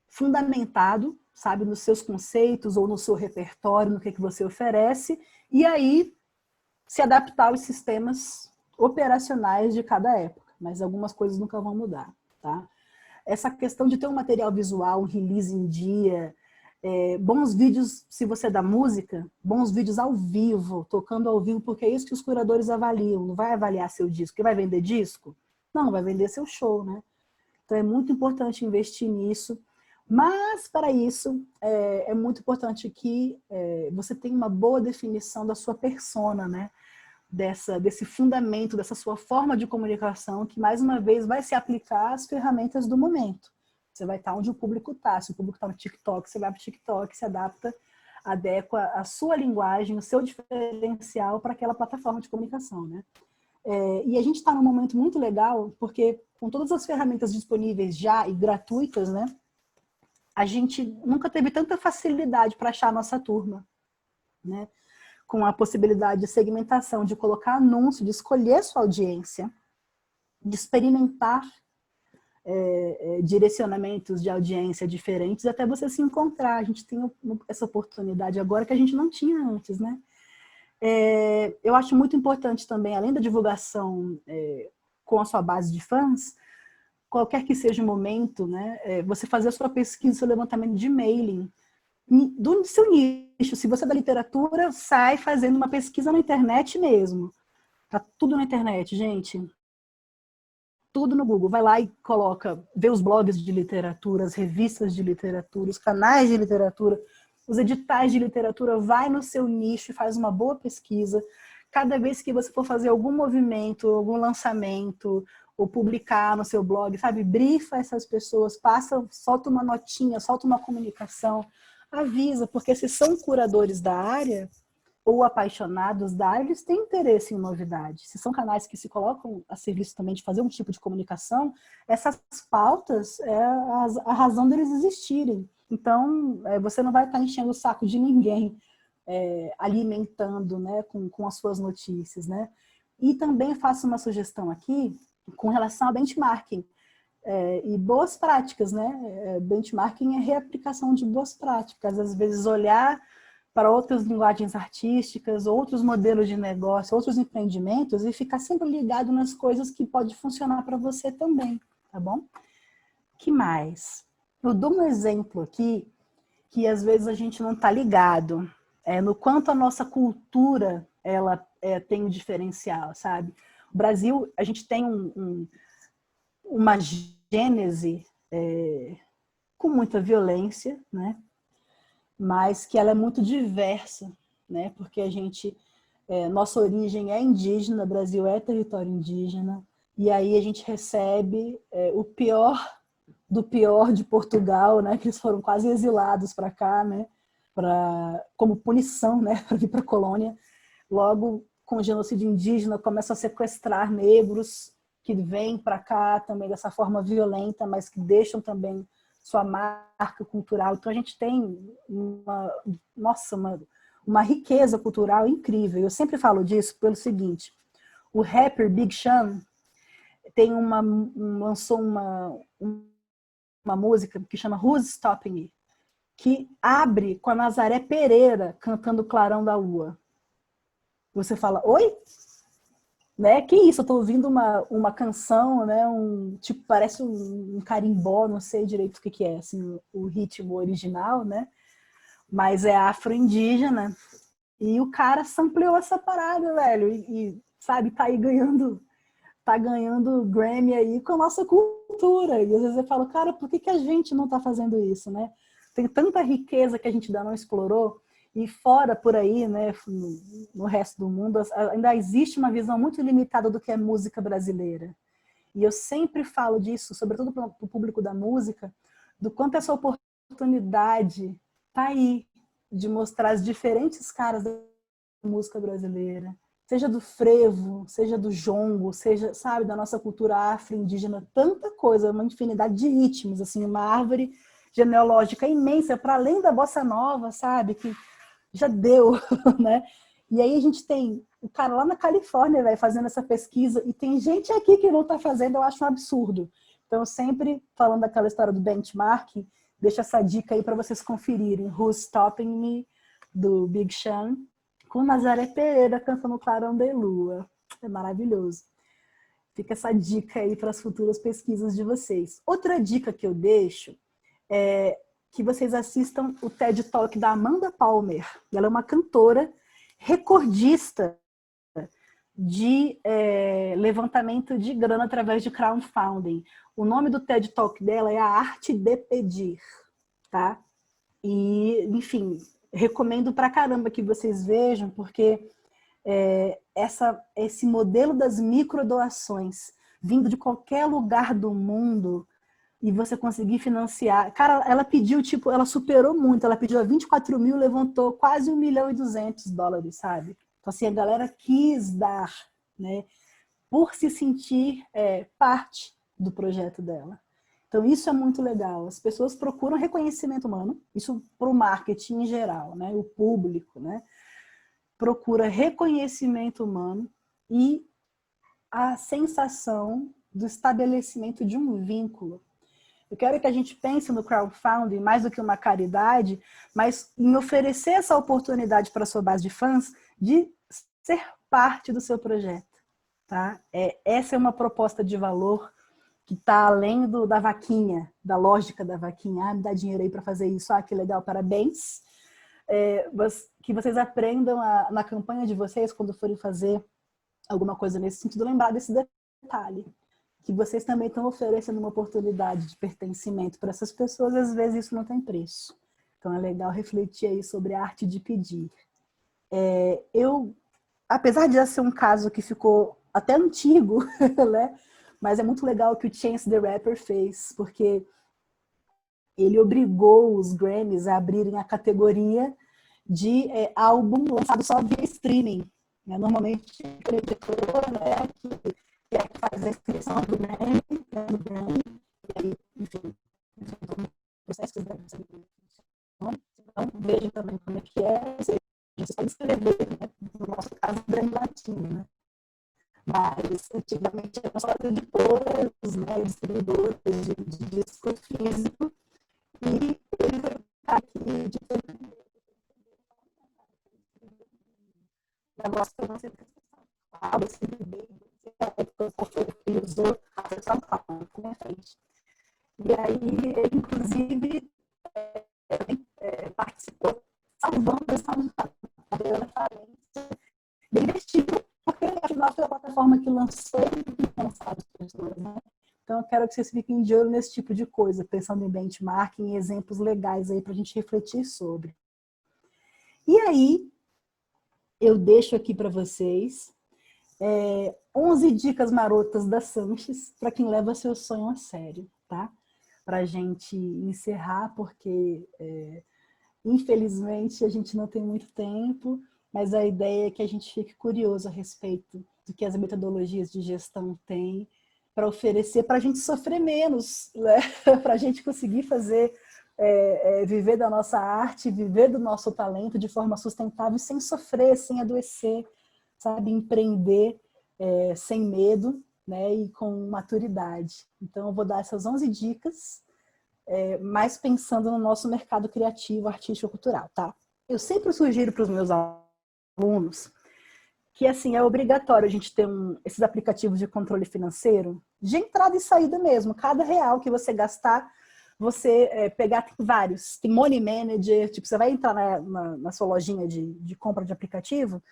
fundamentado, sabe, nos seus conceitos ou no seu repertório, no que você oferece, e aí se adaptar aos sistemas operacionais de cada época. Mas algumas coisas nunca vão mudar, tá? Essa questão de ter um material visual, um release em dia, bons vídeos, se você é da música, bons vídeos ao vivo, tocando ao vivo, porque é isso que os curadores avaliam, não vai avaliar seu disco. Que vai vender disco? Não, vai vender seu show, né? Então é muito importante investir nisso, mas para isso é muito importante que você tenha uma boa definição da sua persona, né? Desse fundamento, dessa sua forma de comunicação, que mais uma vez vai se aplicar às ferramentas do momento. Você vai estar onde o público está. Se o público está no TikTok, você vai para o TikTok, se adapta, adequa a sua linguagem, o seu diferencial para aquela plataforma de comunicação, né? E a gente está num momento muito legal, porque com todas as ferramentas disponíveis já e gratuitas, né? A gente nunca teve tanta facilidade para achar a nossa turma, né? Com a possibilidade de segmentação, de colocar anúncio, de escolher sua audiência, de experimentar direcionamentos de audiência diferentes até você se encontrar. A gente tem essa oportunidade agora que a gente não tinha antes, né? Eu acho muito importante também, além da divulgação com a sua base de fãs, qualquer que seja o momento, né, você fazer a sua pesquisa, seu levantamento de mailing do seu nicho. Se você é da literatura, sai fazendo uma pesquisa na internet mesmo. Tá tudo na internet, gente. Tudo no Google. Vai lá e coloca, vê os blogs de literatura, as revistas de literatura, os canais de literatura, os editais de literatura, vai no seu nicho e faz uma boa pesquisa. Cada vez que você for fazer algum movimento, algum lançamento, ou publicar no seu blog, sabe? Brifa essas pessoas, solta uma notinha, solta uma comunicação, avisa, porque se são curadores da área, ou apaixonados da área, eles têm interesse em novidade. Se são canais que se colocam a serviço também de fazer um tipo de comunicação, essas pautas é a razão deles existirem. Então, você não vai estar enchendo o saco de ninguém, alimentando, né, com as suas notícias, né? E também faço uma sugestão aqui com relação ao benchmarking e boas práticas, né? Benchmarking é reaplicação de boas práticas. Às vezes olhar para outras linguagens artísticas, outros modelos de negócio, outros empreendimentos e ficar sempre ligado nas coisas que pode funcionar para você também, tá bom? Que mais? Eu dou um exemplo aqui que às vezes a gente não está ligado no quanto a nossa cultura ela tem um diferencial, sabe? O Brasil, a gente tem uma gênese com muita violência, né? Mas que ela é muito diversa, né? Porque a gente, nossa origem é indígena, o Brasil é território indígena, e aí a gente recebe o pior do pior de Portugal, né? Que eles foram quase exilados para cá, né? Como punição, né? Para vir para a colônia. Logo, com o genocídio indígena, começam a sequestrar negros que vêm para cá também dessa forma violenta, mas que deixam também sua marca cultural. Então a gente tem uma riqueza cultural incrível. Eu sempre falo disso pelo seguinte: o rapper Big Sean lançou uma música que chama Who's Stopping Me, que abre com a Nazaré Pereira cantando Clarão da Lua. Você fala, oi? né? Que isso, eu tô ouvindo uma canção, né? Tipo, parece um carimbó, não sei direito o que que é, assim, o ritmo original, né? Mas é afro-indígena. E o cara sampleou essa parada, velho. Sabe, tá ganhando Grammy aí com a nossa cultura. E às vezes eu falo, cara, por que que a gente não tá fazendo isso, né? Tem tanta riqueza que a gente ainda não explorou. E fora por aí, né, no resto do mundo, ainda existe uma visão muito limitada do que é música brasileira. E eu sempre falo disso, sobretudo para o público da música, do quanto essa oportunidade tá aí de mostrar as diferentes caras da música brasileira, seja do frevo, seja do jongo, seja, sabe, da nossa cultura afro-indígena, tanta coisa, uma infinidade de ritmos, assim, uma árvore genealógica imensa, para além da bossa nova, sabe, que já deu, né? E aí a gente tem o cara lá na Califórnia, véio, fazendo essa pesquisa, e tem gente aqui que não está fazendo, eu acho um absurdo. Então, sempre falando daquela história do benchmark, deixo essa dica aí para vocês conferirem. Who's Stopping Me, do Big Sean, com Nazaré Pereira cantando Clarão de Lua. É maravilhoso. Fica essa dica aí para as futuras pesquisas de vocês. Outra dica que eu deixo é que vocês assistam o TED Talk da Amanda Palmer. Ela é uma cantora recordista de levantamento de grana através de crowdfunding. O nome do TED Talk dela é A Arte de Pedir, tá? E, enfim, recomendo pra caramba que vocês vejam, porque esse modelo das microdoações, vindo de qualquer lugar do mundo, e você conseguir financiar. Cara, ela pediu, tipo, ela superou muito, ela pediu a 24 mil, levantou quase 1.200.000 dólares, sabe? Então, assim, a galera quis dar, né? Por se sentir parte do projeto dela. Então, isso é muito legal. As pessoas procuram reconhecimento humano, isso para o marketing em geral, né? O público, né? Procura reconhecimento humano e a sensação do estabelecimento de um vínculo. Eu quero que a gente pense no crowdfunding mais do que uma caridade, mas em oferecer essa oportunidade para a sua base de fãs de ser parte do seu projeto. Tá? Essa é uma proposta de valor que está além da vaquinha, da lógica da vaquinha. Ah, me dá dinheiro aí para fazer isso. Ah, que legal, parabéns. Que vocês aprendam na campanha de vocês, quando forem fazer alguma coisa nesse sentido, lembrar desse detalhe. Que vocês também estão oferecendo uma oportunidade de pertencimento para essas pessoas, às vezes isso não tem preço. Então é legal refletir aí sobre a arte de pedir. Apesar de já ser um caso que ficou até antigo, né? Mas é muito legal o que o Chance the Rapper fez, porque ele obrigou os Grammys a abrirem a categoria de álbum lançado só via streaming. Normalmente, a editora, né, que faz a inscrição do Grammy, né, do Grammy, e aí, enfim, processos da então, vejam também como é que é, você pode escrever, né, no nosso caso, Grammy Latino, né? Mas antigamente eram só editoras, né, distribuidoras de disco físico, e ele vai ficar aqui de negócio que eu não sei esse bebê, que ele usou a São Paulo, na frente. E aí, ele, inclusive, participou salvando essa falência bem investível, porque afinal foi a plataforma que lançou e lançado as pessoas, né? Então, eu quero que vocês fiquem de olho nesse tipo de coisa, pensando em benchmarking e exemplos legais aí para a gente refletir sobre. E aí, eu deixo aqui para vocês 11 dicas marotas da Sanches para quem leva seu sonho a sério, tá? Para a gente encerrar, porque infelizmente a gente não tem muito tempo, mas a ideia é que a gente fique curioso a respeito do que as metodologias de gestão têm para oferecer, para a gente sofrer menos, né? Para a gente conseguir fazer, viver da nossa arte, viver do nosso talento de forma sustentável, sem sofrer, sem adoecer, sabe? Empreender sem medo, né? E com maturidade. Então, eu vou dar essas 11 dicas, mais pensando no nosso mercado criativo, artístico, cultural, tá? Eu sempre sugiro para os meus alunos que assim, é obrigatório a gente ter esses aplicativos de controle financeiro, de entrada e saída mesmo. Cada real que você gastar, você pegar, tem vários. Tem Money Manager, tipo, você vai entrar na sua lojinha de compra de aplicativo,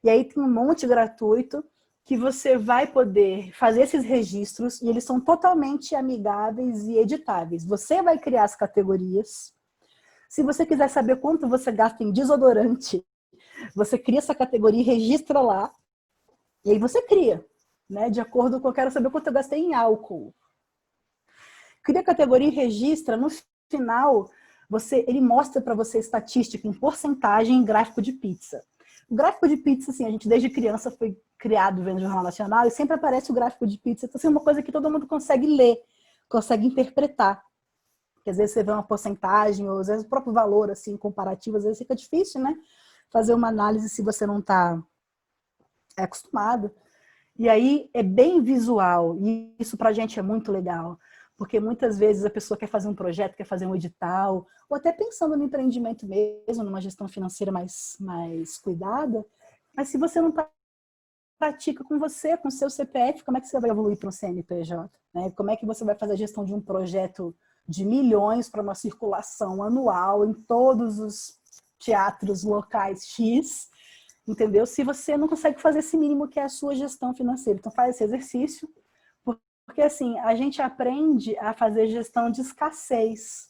e aí tem um monte gratuito que você vai poder fazer esses registros, e eles são totalmente amigáveis e editáveis. Você vai criar as categorias. Se você quiser saber quanto você gasta em desodorante, você cria essa categoria e registra lá. E aí você cria, né? De acordo com eu quero saber quanto eu gastei em álcool. Cria a categoria e registra. No final, ele mostra para você estatística em porcentagem em gráfico de pizza. O gráfico de pizza, assim, a gente desde criança foi criado vendo o Jornal Nacional e sempre aparece o gráfico de pizza. Então, assim, é uma coisa que todo mundo consegue ler, consegue interpretar. Porque às vezes você vê uma porcentagem, ou às vezes o próprio valor, assim, comparativo, às vezes fica difícil, né? Fazer uma análise se você não está acostumado. E aí é bem visual, e isso pra gente é muito legal, porque muitas vezes a pessoa quer fazer um projeto, quer fazer um edital, ou até pensando no empreendimento mesmo, numa gestão financeira mais cuidada, mas se você não pratica com você, com o seu CPF, como é que você vai evoluir para um CNPJ? Né? Como é que você vai fazer a gestão de um projeto de milhões para uma circulação anual em todos os teatros locais X, entendeu? Se você não consegue fazer esse mínimo que é a sua gestão financeira. Então faz esse exercício, porque assim, a gente aprende a fazer gestão de escassez.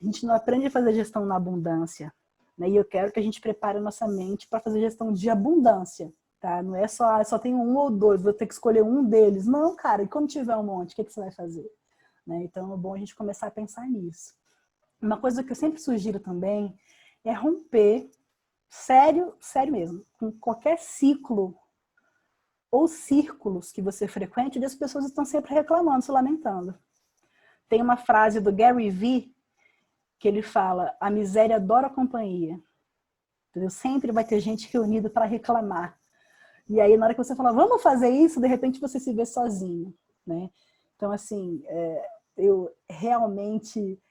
A gente não aprende a fazer gestão na abundância. Né? E eu quero que a gente prepare a nossa mente para fazer gestão de abundância. Tá? Não é só tenho um ou dois, vou ter que escolher um deles. Não, cara, e quando tiver um monte, o que você vai fazer? Né? Então é bom a gente começar a pensar nisso. Uma coisa que eu sempre sugiro também é romper, sério mesmo, com qualquer ciclo ou círculos que você frequente, as pessoas estão sempre reclamando, se lamentando. Tem uma frase do Gary Vee que ele fala: a miséria adora a companhia. Entendeu? Sempre vai ter gente reunida para reclamar. E aí, na hora que você fala, vamos fazer isso, de repente você se vê sozinho. Né? Então, assim, eu realmente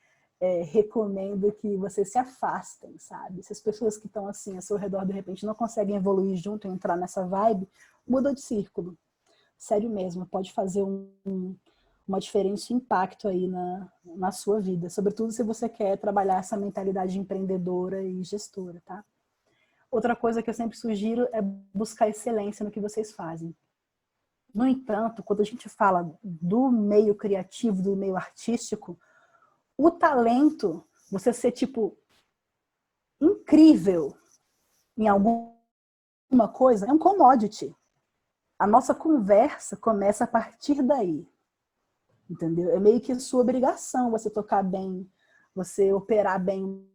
recomendo que vocês se afastem, sabe? Se as pessoas que estão assim ao seu redor, de repente, não conseguem evoluir junto e entrar nessa vibe, muda de círculo. Sério mesmo, pode fazer uma diferença, um impacto aí na sua vida. Sobretudo se você quer trabalhar essa mentalidade empreendedora e gestora, tá? Outra coisa que eu sempre sugiro é buscar excelência no que vocês fazem. No entanto, quando a gente fala do meio criativo, do meio artístico, o talento, você ser, tipo, incrível em alguma coisa, é um commodity. A nossa conversa começa a partir daí. Entendeu? É meio que sua obrigação você tocar bem, você operar bem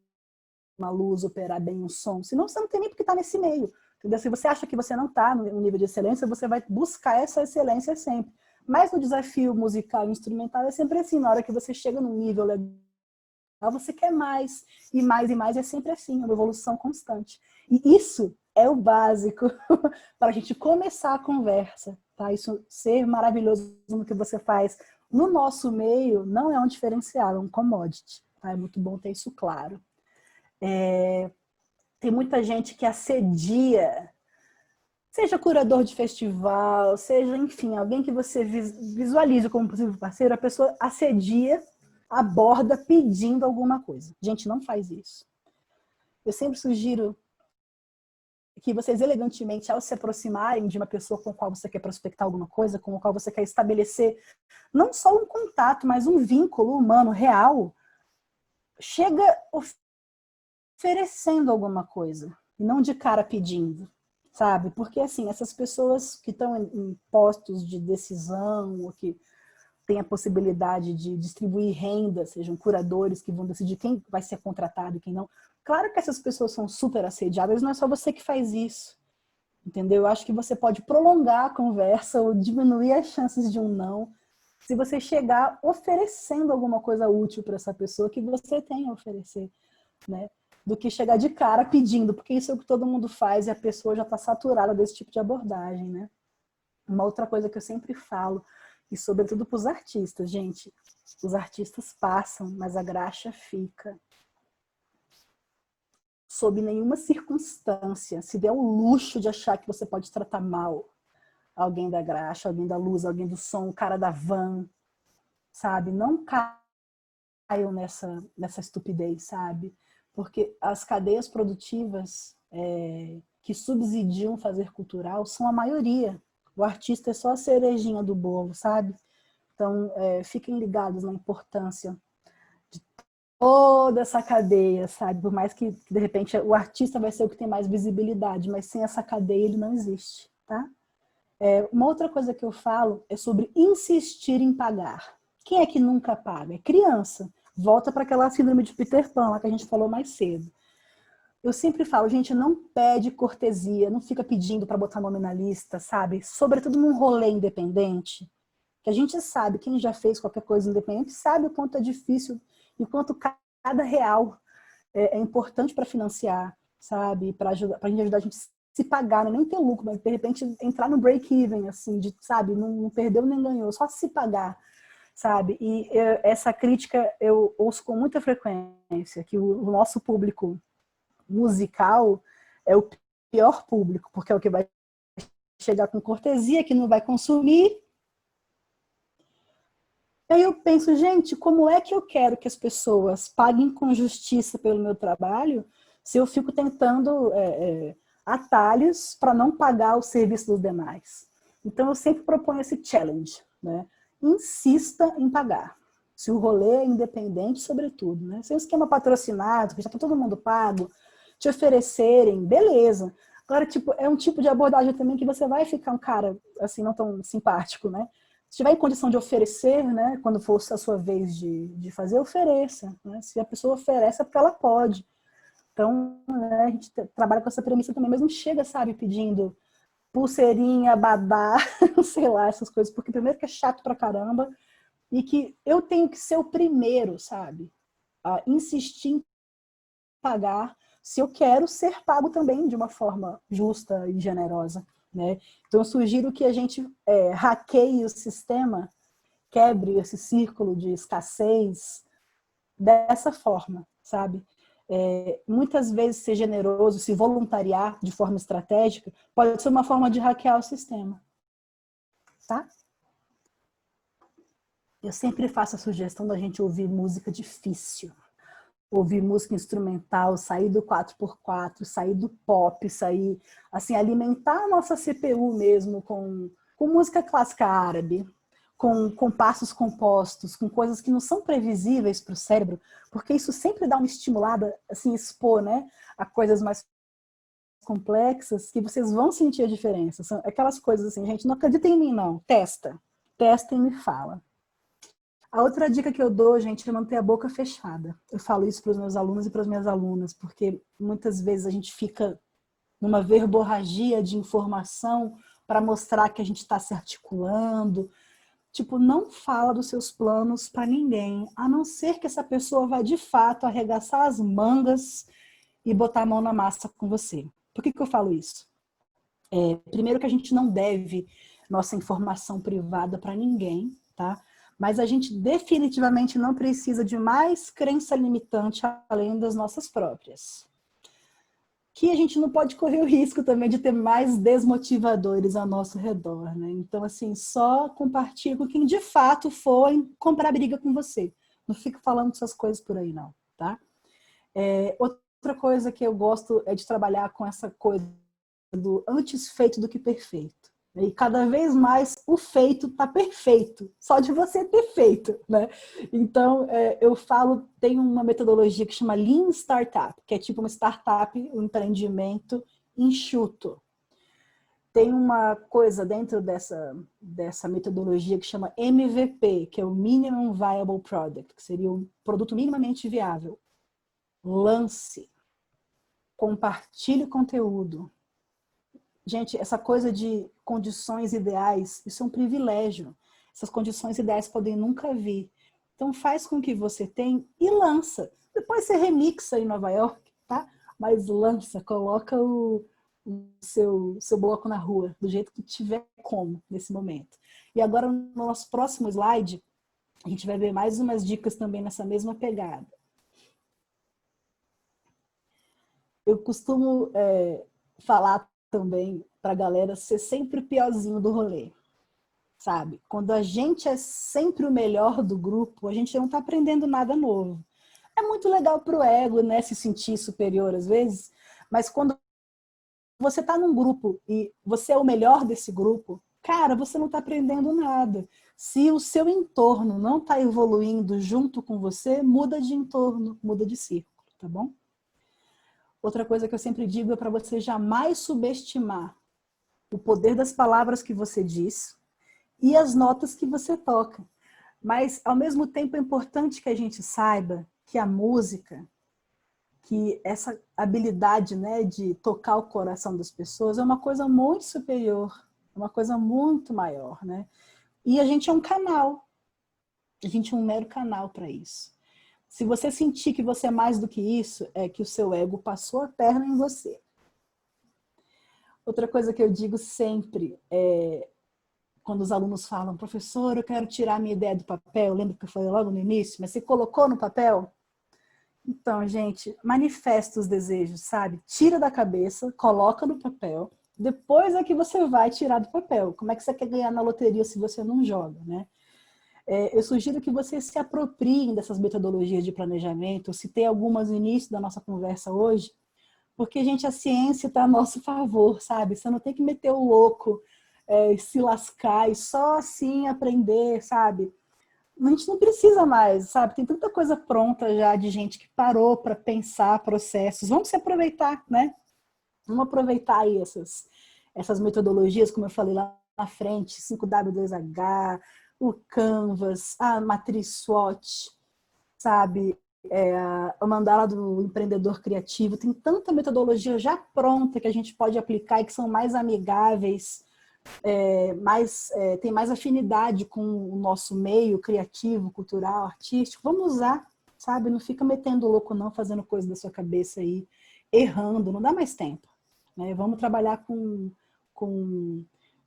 uma luz, operar bem um som. Senão você não tem nem porque estar nesse meio. Entendeu? Se você acha que você não está no nível de excelência, você vai buscar essa excelência sempre. Mas no desafio musical e instrumental é sempre assim. Na hora que você chega num nível legal, você quer mais, e mais, e mais. É sempre assim, uma evolução constante. E isso é o básico para a gente começar a conversa. Tá? Isso ser maravilhoso no que você faz no nosso meio não é um diferencial, é um commodity. Tá? É muito bom ter isso claro. Tem muita gente que assedia, seja curador de festival, seja, enfim, alguém que você visualize como possível parceiro, a pessoa assedia, aborda pedindo alguma coisa. Gente, não faz isso. Eu sempre sugiro que vocês elegantemente, ao se aproximarem de uma pessoa com a qual você quer prospectar alguma coisa, com a qual você quer estabelecer não só um contato, mas um vínculo humano real, chega oferecendo alguma coisa, e não de cara pedindo, sabe? Porque, assim, essas pessoas que estão em postos de decisão, ou que têm a possibilidade de distribuir renda, sejam curadores que vão decidir quem vai ser contratado e quem não, claro que essas pessoas são super assediadas, não é só você que faz isso, entendeu? Eu acho que você pode prolongar a conversa ou diminuir as chances de um não, se você chegar oferecendo alguma coisa útil para essa pessoa que você tem a oferecer, né? Do que chegar de cara pedindo, porque isso é o que todo mundo faz e a pessoa já está saturada desse tipo de abordagem, né? Uma outra coisa que eu sempre falo, e sobretudo para os artistas, gente, os artistas passam, mas a graxa fica. sob nenhuma circunstância, se der o luxo de achar que você pode tratar mal alguém da graxa, alguém da luz, alguém do som, o cara da van, sabe? Não caiam nessa estupidez, sabe? Porque as cadeias produtivas que subsidiam fazer cultural são a maioria. O artista é só a cerejinha do bolo, sabe? Então, fiquem ligados na importância de toda essa cadeia, sabe? Por mais que, de repente, o artista vai ser o que tem mais visibilidade, mas sem essa cadeia ele não existe, tá? Uma outra coisa que eu falo é sobre insistir em pagar. Quem é que nunca paga? É criança. Volta para aquela síndrome de Peter Pan, lá que a gente falou mais cedo. Eu sempre falo, gente, não pede cortesia, não fica pedindo para botar nome na lista, sabe? Sobretudo num rolê independente, que a gente sabe, quem já fez qualquer coisa independente, sabe o quanto é difícil e quanto cada real é importante para financiar, sabe? Para a gente ajudar a gente se pagar, não nem ter lucro, mas de repente entrar no break-even, assim, de, sabe? Não perdeu nem ganhou, só se pagar, sabe? E essa crítica eu ouço com muita frequência, que o nosso público musical é o pior público, porque é o que vai chegar com cortesia, que não vai consumir. Aí eu penso, gente, como é que eu quero que as pessoas paguem com justiça pelo meu trabalho se eu fico tentando atalhos para não pagar o serviço dos demais? Então eu sempre proponho esse challenge, né? Insista em pagar. Se o rolê é independente, sobretudo, né? Se é um esquema patrocinado, que já está todo mundo pago, te oferecerem, beleza. Agora, tipo, é um tipo de abordagem também que você vai ficar um cara, assim, não tão simpático, né? Se tiver em condição de oferecer, né, quando for a sua vez de fazer, ofereça. Né? Se a pessoa oferece, é porque ela pode. Então, né, a gente trabalha com essa premissa também, mas não chega, sabe, pedindo pulseirinha, badá, sei lá, essas coisas, porque primeiro que é chato pra caramba, e que eu tenho que ser o primeiro, sabe, a insistir em pagar, se eu quero ser pago também de uma forma justa e generosa. Né? Então, eu sugiro que a gente hackeie o sistema, quebre esse círculo de escassez dessa forma, sabe? Muitas vezes ser generoso, se voluntariar de forma estratégica, pode ser uma forma de hackear o sistema. Tá? Eu sempre faço a sugestão da gente ouvir música difícil. Ouvir música instrumental, sair do 4x4, sair do pop, sair, assim, alimentar a nossa CPU mesmo com música clássica árabe, com compassos compostos, com coisas que não são previsíveis para o cérebro, porque isso sempre dá uma estimulada, assim, expor, né, a coisas mais complexas, que vocês vão sentir a diferença. São aquelas coisas assim, gente, não acredita em mim não, testa e me fala. A outra dica que eu dou, gente, é manter a boca fechada. Eu falo isso para os meus alunos e para as minhas alunas, porque muitas vezes a gente fica numa verborragia de informação para mostrar que a gente está se articulando. Tipo, não fala dos seus planos para ninguém, a não ser que essa pessoa vá de fato arregaçar as mangas e botar a mão na massa com você. Por que eu falo isso? Primeiro que a gente não deve nossa informação privada para ninguém, tá? Mas a gente definitivamente não precisa de mais crença limitante além das nossas próprias. Que a gente não pode correr o risco também de ter mais desmotivadores ao nosso redor, né? Então, assim, só compartilhe com quem de fato for comprar briga com você. Não fica falando essas coisas por aí, não, tá? Outra coisa que eu gosto é de trabalhar com essa coisa do antes feito do que perfeito. E cada vez mais o feito está perfeito, só de você ter feito, né? Então, eu falo, tem uma metodologia que chama Lean Startup, que é tipo uma startup, um empreendimento enxuto. Tem uma coisa dentro dessa metodologia que chama MVP, que é o Minimum Viable Product, que seria um produto minimamente viável. Lance, compartilhe o conteúdo. Gente, essa coisa de condições ideais, isso é um privilégio. Essas condições ideais podem nunca vir. Então faz com que você tenha e lança. Depois você remixa em Nova York, tá? Mas lança, coloca o seu bloco na rua, do jeito que tiver como nesse momento. E agora, no nosso próximo slide, a gente vai ver mais umas dicas também nessa mesma pegada. eu costumo falar também para a galera ser sempre o piorzinho do rolê, sabe? Quando a gente é sempre o melhor do grupo, a gente não está aprendendo nada novo. É muito legal para o ego, né, se sentir superior às vezes, mas quando você está num grupo e você é o melhor desse grupo, cara, você não está aprendendo nada. Se o seu entorno não está evoluindo junto com você, muda de entorno, muda de círculo, tá bom? Outra coisa que eu sempre digo é para você jamais subestimar o poder das palavras que você diz e as notas que você toca. Mas, ao mesmo tempo, é importante que a gente saiba que a música, que essa habilidade, né, de tocar o coração das pessoas é uma coisa muito superior, uma coisa muito maior, né? E a gente é um canal, a gente é um mero canal para isso. Se você sentir que você é mais do que isso, é que o seu ego passou a perna em você. Outra coisa que eu digo sempre é, quando os alunos falam, professor, eu quero tirar a minha ideia do papel, lembra que eu falei logo no início, mas você colocou no papel? Então, gente, manifesta os desejos, sabe? Tira da cabeça, coloca no papel, depois é que você vai tirar do papel. Como é que você quer ganhar na loteria se você não joga, né? Eu sugiro que vocês se apropriem dessas metodologias de planejamento. Eu citei algumas no início da nossa conversa hoje, porque, gente, a ciência está a nosso favor, sabe? Você não tem que meter o louco, se lascar e só assim aprender, sabe? A gente não precisa mais, sabe? Tem tanta coisa pronta já de gente que parou para pensar processos. Vamos se aproveitar, né? Vamos aproveitar aí essas metodologias, como eu falei lá na frente, 5W2H, o Canvas, a matriz SWOT, sabe? O mandala do empreendedor criativo. Tem tanta metodologia já pronta que a gente pode aplicar e que são mais amigáveis, tem mais afinidade com o nosso meio criativo, cultural, artístico. Vamos usar, sabe? Não fica metendo louco não, fazendo coisa da sua cabeça aí, errando, não dá mais tempo, né? Vamos trabalhar com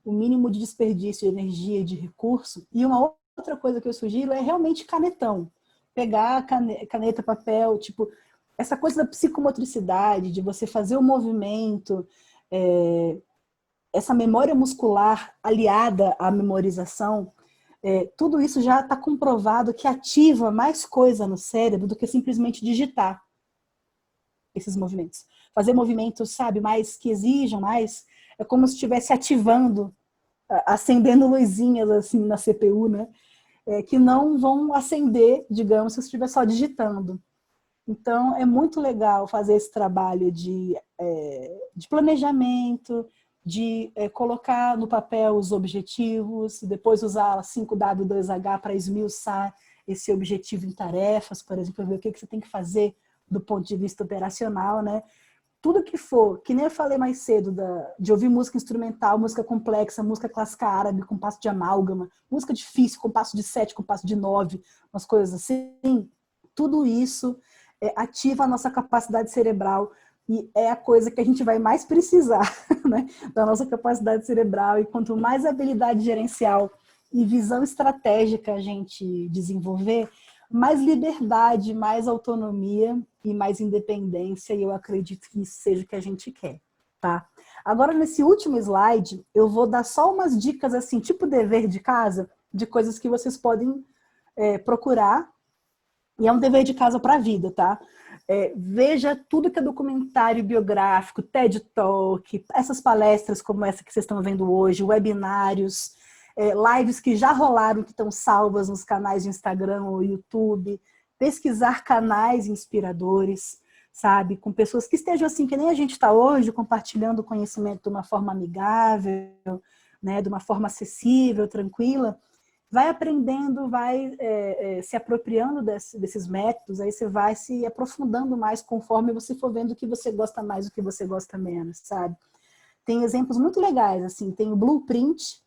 o mínimo de desperdício de energia e de recurso. E uma outra coisa que eu sugiro é realmente canetão. Pegar caneta, papel, tipo, essa coisa da psicomotricidade, de você fazer o movimento, essa memória muscular aliada à memorização, tudo isso já está comprovado que ativa mais coisa no cérebro do que simplesmente digitar esses movimentos. Fazer movimentos, sabe, mais que exijam mais, é como se estivesse ativando, acendendo luzinhas assim na CPU, né? Que não vão acender, digamos, se você estiver só digitando. Então, é muito legal fazer esse trabalho de planejamento, de colocar no papel os objetivos, depois usar 5W2H para esmiuçar esse objetivo em tarefas, por exemplo, ver o que você tem que fazer do ponto de vista operacional, né? Tudo que for, que nem eu falei mais cedo, de ouvir música instrumental, música complexa, música clássica árabe com passo de amálgama, música difícil com passo de 7, com passo de 9, umas coisas assim, tudo isso ativa a nossa capacidade cerebral e é a coisa que a gente vai mais precisar, né, da nossa capacidade cerebral. E quanto mais habilidade gerencial e visão estratégica a gente desenvolver, mais liberdade, mais autonomia e mais independência, e eu acredito que isso seja o que a gente quer, tá? Agora, nesse último slide, eu vou dar só umas dicas, assim, tipo dever de casa, de coisas que vocês podem procurar, e é um dever de casa para a vida, tá? Veja tudo que é documentário biográfico, TED Talk, essas palestras como essa que vocês estão vendo hoje, webinários, lives que já rolaram, que estão salvas nos canais de Instagram ou YouTube, pesquisar canais inspiradores, sabe? Com pessoas que estejam assim, que nem a gente está hoje, compartilhando o conhecimento de uma forma amigável, né? De uma forma acessível, tranquila. Vai aprendendo, vai se apropriando desses métodos, aí você vai se aprofundando mais conforme você for vendo o que você gosta mais, o que você gosta menos, sabe? Tem exemplos muito legais, assim, tem o Blueprint,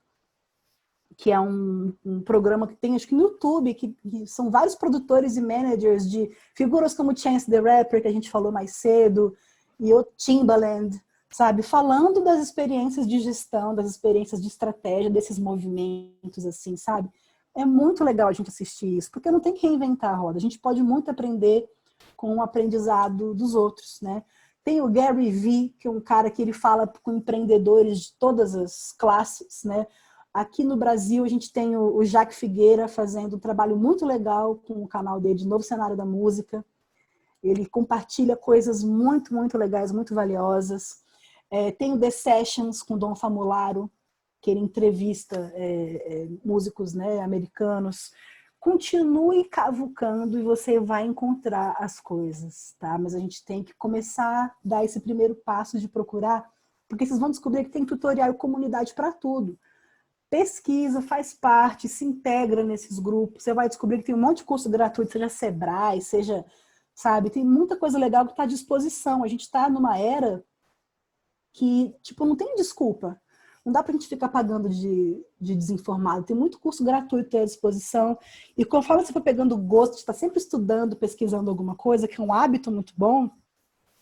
que é um programa que tem, acho que no YouTube, que são vários produtores e managers de figuras como Chance the Rapper, que a gente falou mais cedo, e o Timbaland, sabe? Falando das experiências de gestão, das experiências de estratégia, desses movimentos, assim, sabe? É muito legal a gente assistir isso, porque não tem que reinventar a roda. A gente pode muito aprender com o aprendizado dos outros, né? Tem o Gary Vee, que é um cara que ele fala com empreendedores de todas as classes, né? Aqui no Brasil, a gente tem o Jaque Figueira fazendo um trabalho muito legal com o canal dele de Novo Cenário da Música. Ele compartilha coisas muito, muito legais, muito valiosas. Tem o The Sessions com Dom Famularo, que ele entrevista músicos, né, americanos. Continue cavucando e você vai encontrar as coisas, tá? Mas a gente tem que começar a dar esse primeiro passo de procurar, porque vocês vão descobrir que tem tutorial e comunidade para tudo. Pesquisa, faz parte, se integra nesses grupos. Você vai descobrir que tem um monte de curso gratuito, seja Sebrae, seja, sabe, tem muita coisa legal que está à disposição. A gente está numa era que, tipo, não tem desculpa. Não dá para a gente ficar pagando de desinformado. Tem muito curso gratuito à disposição. E conforme você for pegando o gosto de estar sempre estudando, pesquisando alguma coisa, que é um hábito muito bom,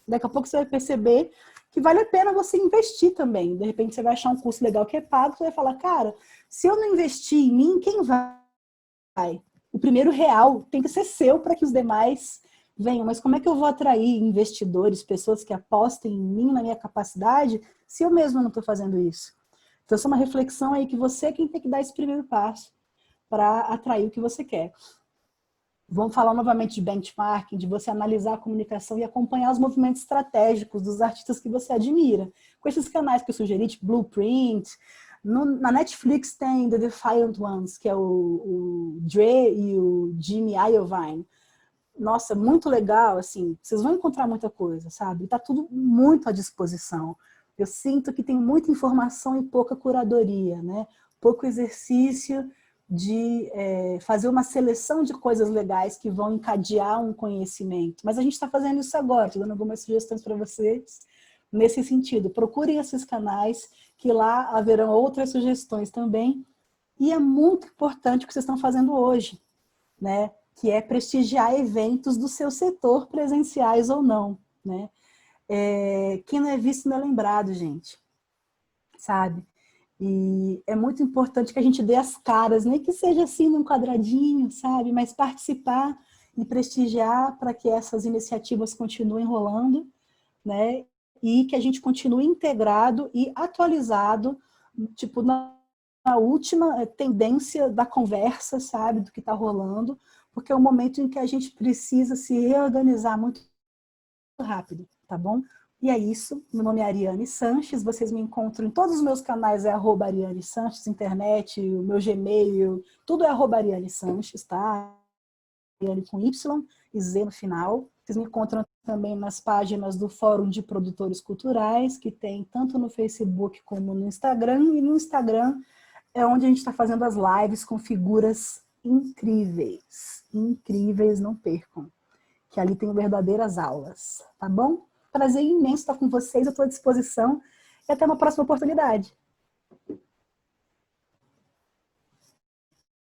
daqui a pouco você vai perceber que vale a pena você investir também. De repente você vai achar um curso legal que é pago, você vai falar, cara, se eu não investir em mim, quem vai? O primeiro real tem que ser seu para que os demais venham. Mas como é que eu vou atrair investidores, pessoas que apostem em mim, na minha capacidade, se eu mesmo não estou fazendo isso? Então, essa é uma reflexão aí que você é quem tem que dar esse primeiro passo para atrair o que você quer. Vamos falar novamente de benchmarking, de você analisar a comunicação e acompanhar os movimentos estratégicos dos artistas que você admira. Com esses canais que eu sugeri, tipo Blueprint, na Netflix tem The Defiant Ones, que é o Dre e o Jimmy Iovine. Nossa, muito legal, assim, vocês vão encontrar muita coisa, sabe? Tá tudo muito à disposição. Eu sinto que tem muita informação e pouca curadoria, né? Pouco exercício de fazer uma seleção de coisas legais que vão encadear um conhecimento. Mas a gente está fazendo isso agora, estou dando algumas sugestões para vocês nesse sentido. Procurem esses canais, que lá haverão outras sugestões também. E é muito importante o que vocês estão fazendo hoje, né? Que é prestigiar eventos do seu setor, presenciais ou não, né? Quem não é visto não é lembrado, gente, sabe? E é muito importante que a gente dê as caras, nem que seja assim num quadradinho, sabe? Mas participar e prestigiar para que essas iniciativas continuem rolando, né? E que a gente continue integrado e atualizado, tipo, na última tendência da conversa, sabe? Do que está rolando, porque é um momento em que a gente precisa se reorganizar muito rápido, tá bom? E é isso, meu nome é Ariane Sanches, vocês me encontram em todos os meus canais, @Ariane Sanches, internet, o meu Gmail, tudo é @Ariane Sanches, tá? Ariane com Y e Z no final. Vocês me encontram também nas páginas do Fórum de Produtores Culturais, que tem tanto no Facebook como no Instagram, e no Instagram é onde a gente está fazendo as lives com figuras incríveis, incríveis, não percam, que ali tem verdadeiras aulas, tá bom? Prazer imenso estar com vocês, eu estou à disposição e até uma próxima oportunidade.